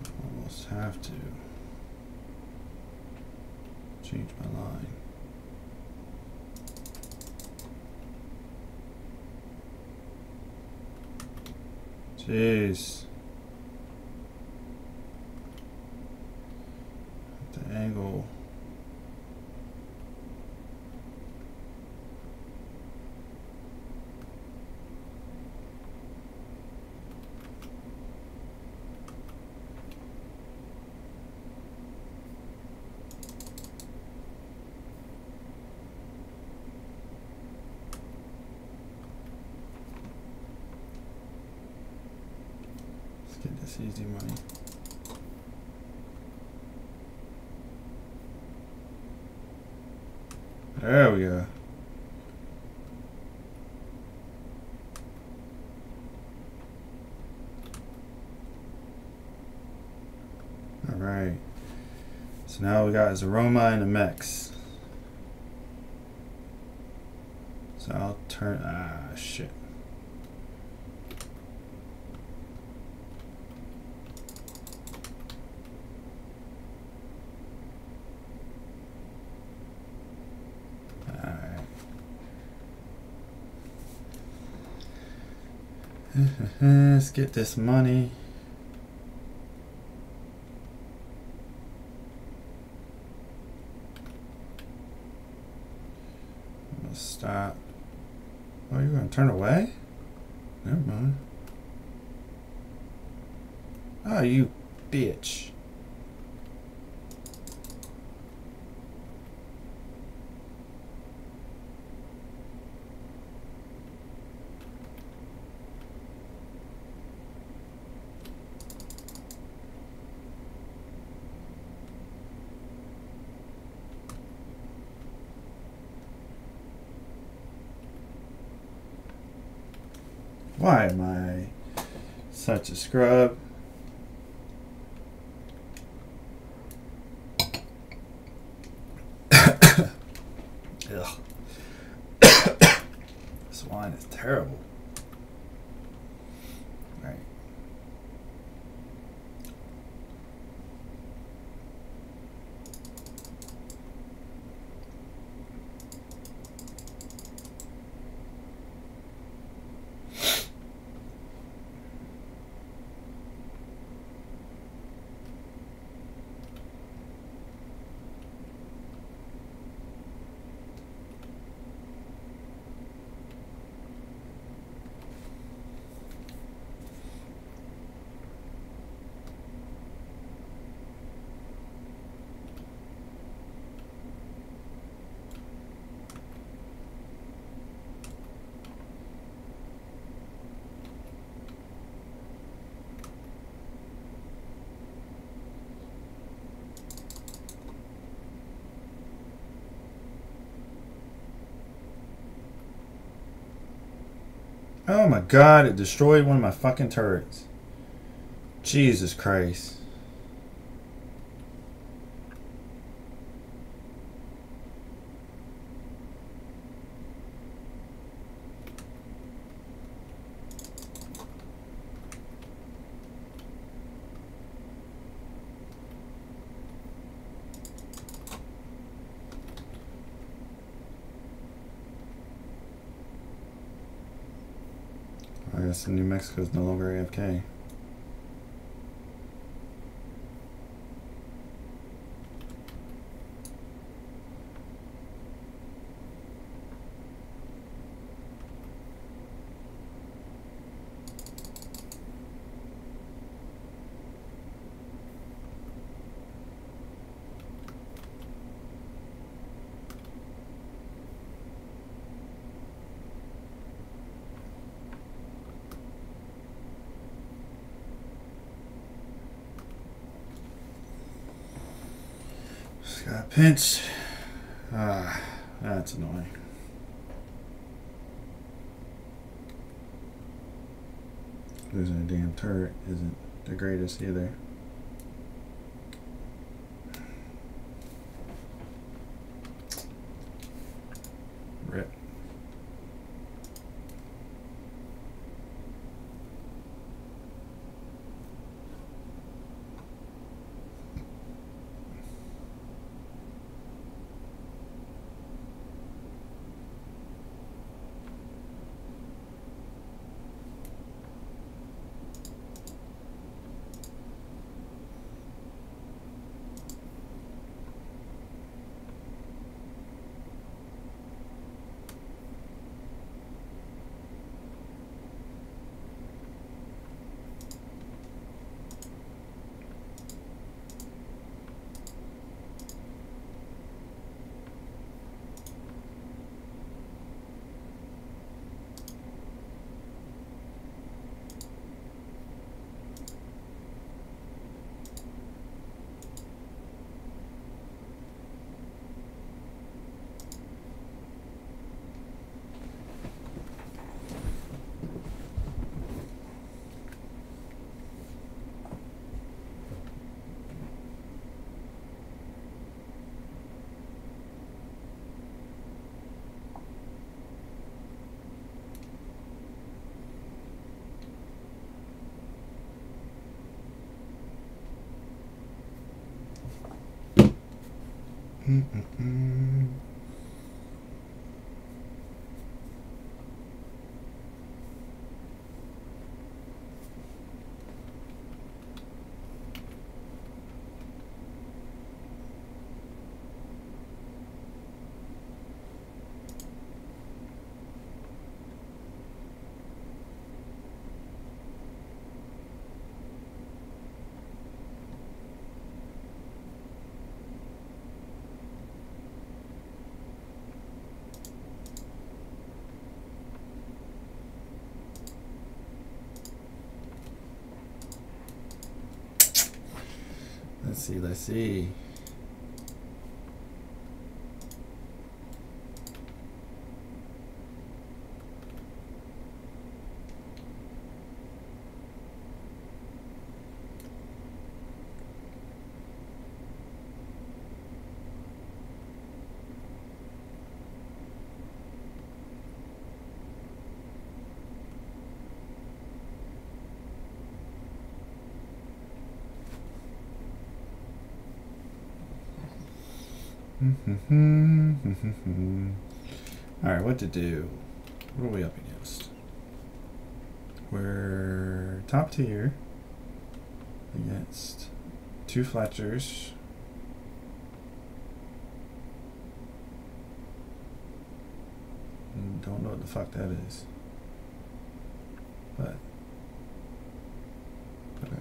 I almost have to change my line. Jeez. The angle. Get this easy money. There we go. All right. So now we got Zaroma and a Mex. So I'll turn. Ah, shit. Let's get this money. Let's stop. Oh, you're gonna turn away? Never mind. Oh, you bitch. Why am I such a scrub? Ugh. This wine is terrible. Right. Oh my god, it destroyed one of my fucking turrets. Jesus Christ. I guess New Mexico is no longer AFK. Got pinched. Ah, that's annoying. Losing a damn turret isn't the greatest either. Rip. Let's see. Alright, what to do? What are we up against? We're top tier against 2 Fletchers. Don't know what the fuck that is. But okay.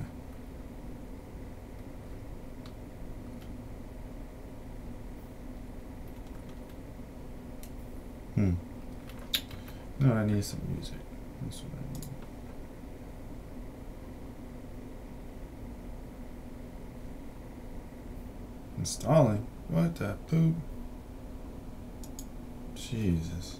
No, I need some music. That's what I need. Installing? What the poop? Jesus.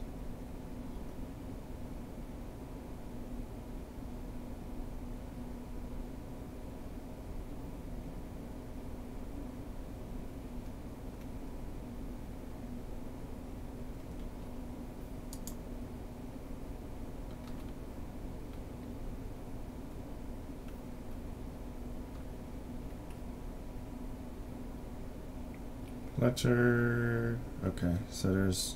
Fletcher. Okay, so there's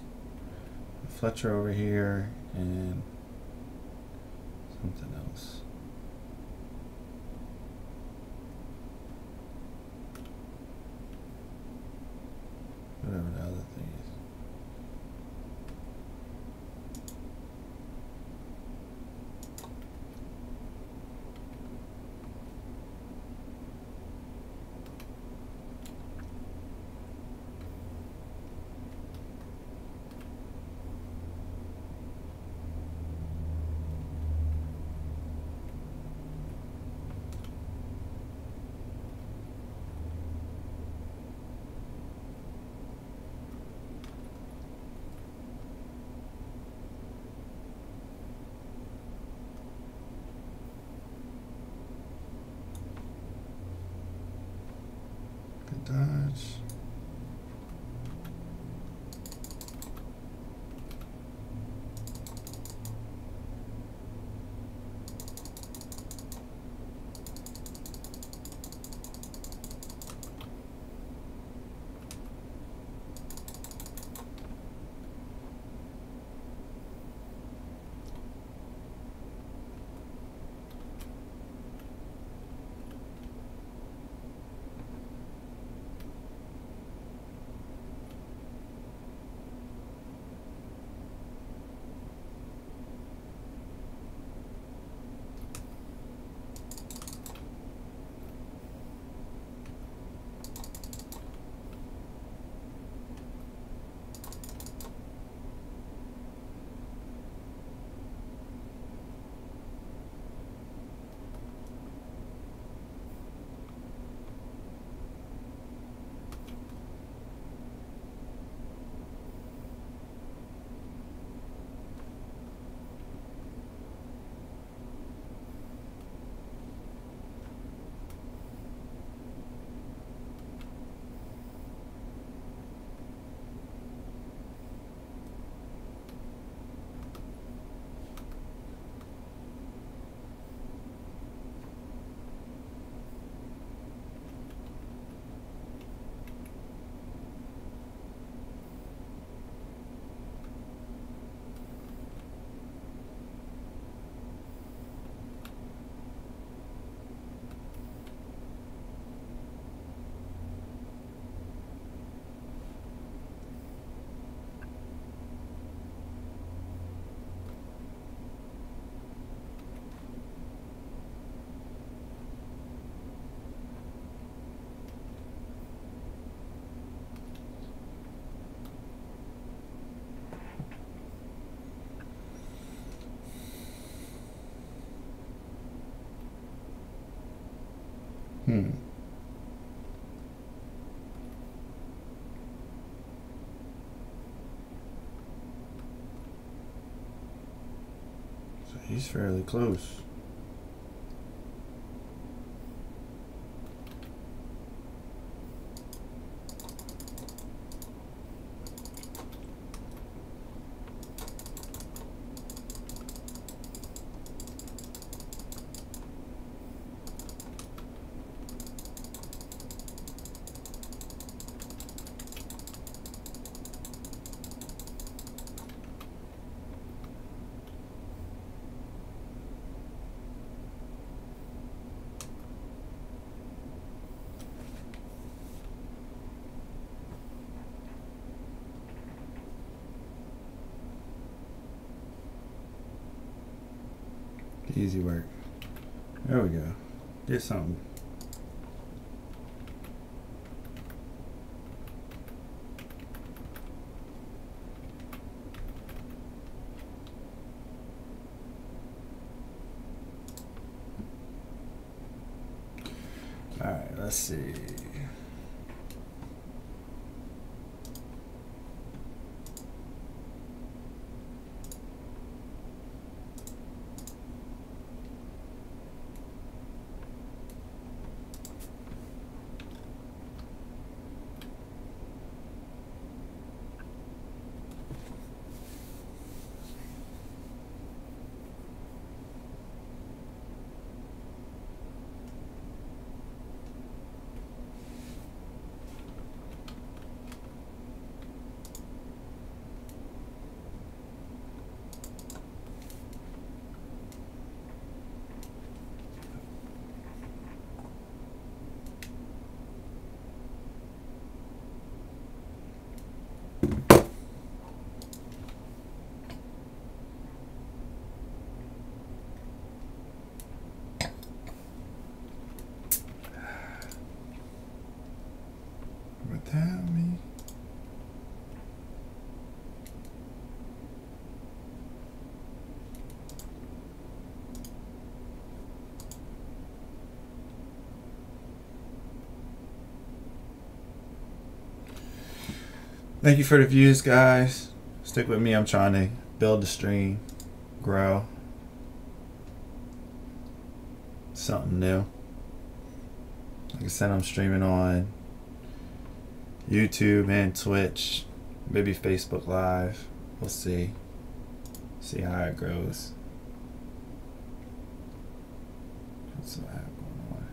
a Fletcher over here and something else. Whatever the other thing is. So he's fairly close. Easy work. There we go. Get something. All right, let's see. Without me. Thank you for the views, guys. Stick with me. I'm trying to build the stream, grow something new. Like I said, I'm streaming on YouTube and Twitch, maybe Facebook Live. We'll see how it goes. What's that going on?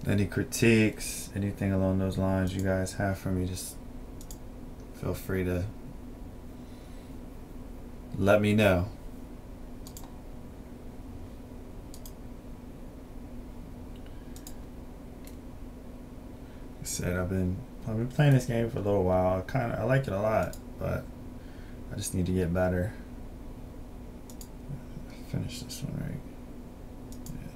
Any critiques, anything along those lines you guys have for me, just feel free to let me know. Said I've been playing this game for a little while. I like it a lot, but I just need to get better. Finish this one right. Yeah.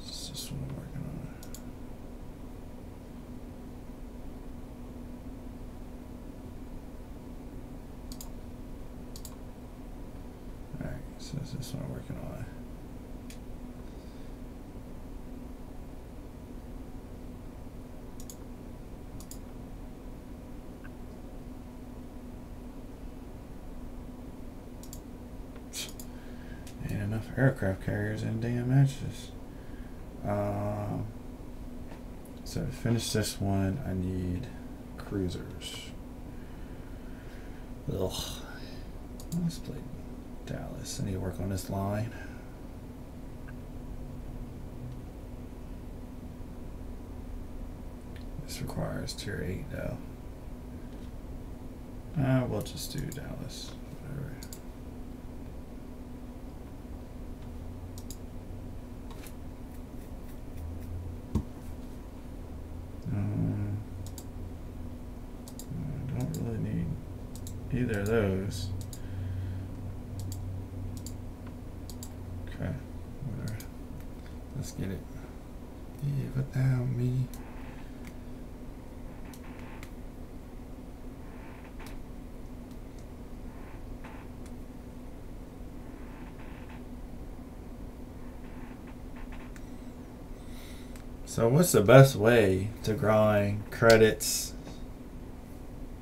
It's just what I'm working on. So this is what I'm working on. Ain't enough aircraft carriers in damn matches. So to finish this one, I need cruisers. Ugh. Let's play Dallas. I need to work on this line. This requires tier 8 though. We'll just do Dallas. Whatever. I don't really need either of those. Okay, whatever. Let's get it. Yeah, without me. So what's the best way to grind credits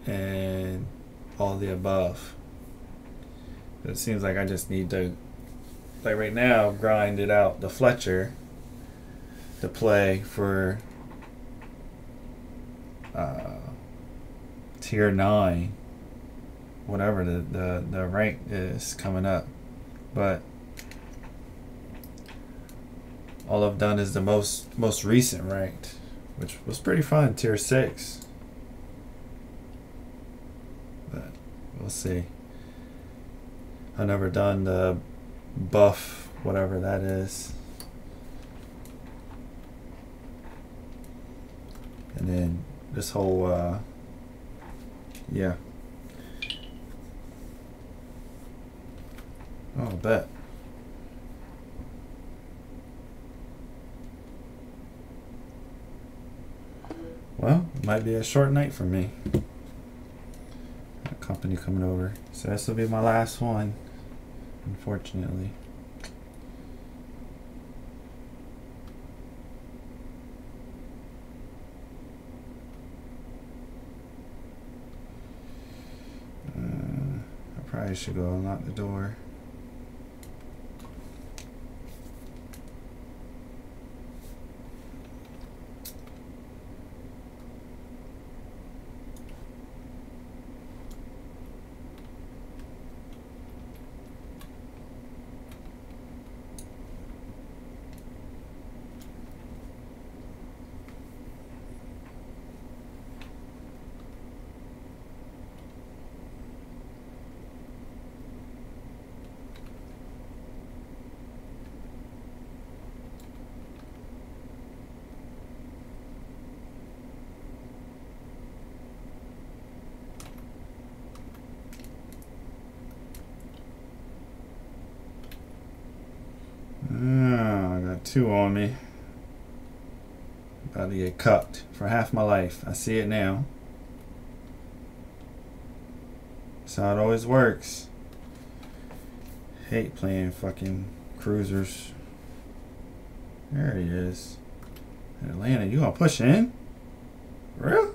and all the above? It seems like I just need to, like right now, grind it out the Fletcher to play for tier 9, whatever the rank is coming up. But all I've done is the most recent ranked, which was pretty fun, tier 6. But we'll see. I've never done the buff, whatever that is. And then this whole yeah. Oh, I bet. Well, it might be a short night for me. A company coming over. So this will be my last one, unfortunately. I probably should go unlock the door. I got 2 on me. About to get cucked for half my life. I see it now. That's how it always works. Hate playing fucking cruisers. There he is. Atlanta, you gonna push in? Real?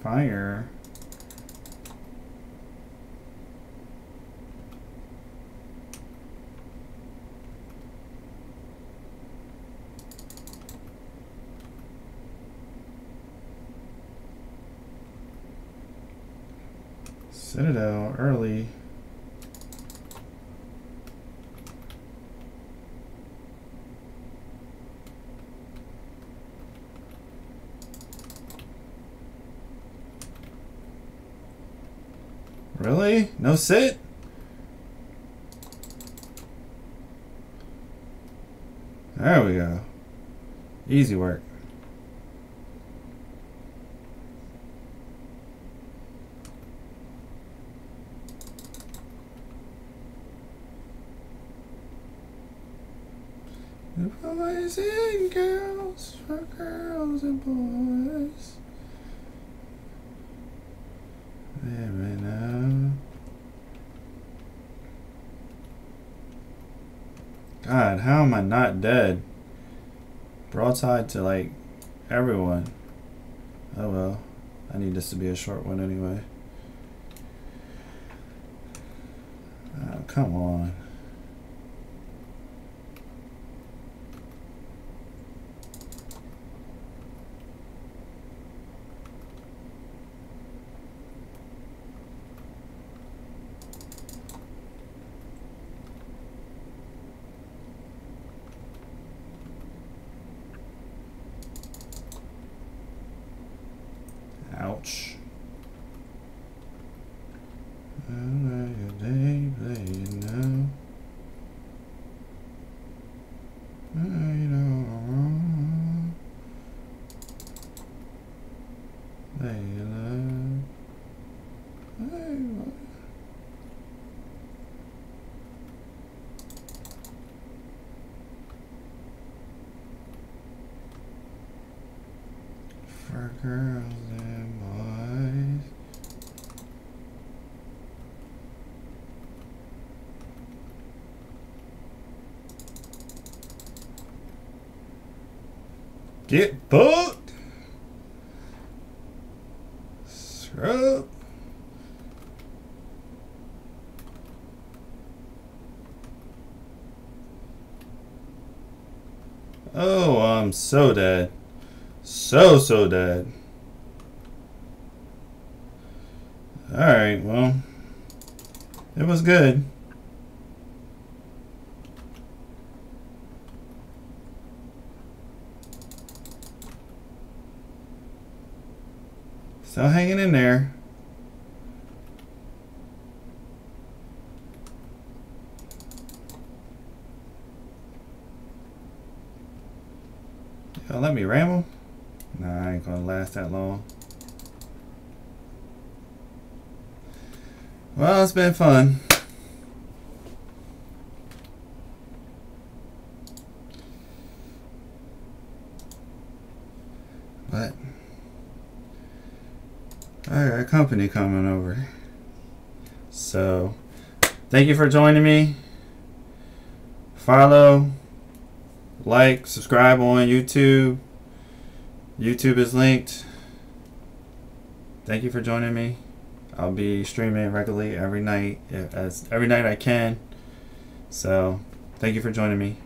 Fire. Citadel early. Really? No sit? There we go. Easy work. The boys and girls, for girls and boys. There we know. God, how am I not dead? Broadside to like everyone. Oh well. I need this to be a short one anyway. Oh, come on. Ouch. Day playing now. Girls and boys. Get booked. Scrub. Oh, I'm so dead. So dead. Alright, well, it was good. Still hanging in there. Y'all let me ramble? Nah, I ain't gonna last that long. Well, it's been fun. But I got company coming over. So thank you for joining me. Follow, like, subscribe on YouTube. YouTube is linked. Thank you for joining me. I'll be streaming regularly every night I can. So thank you for joining me.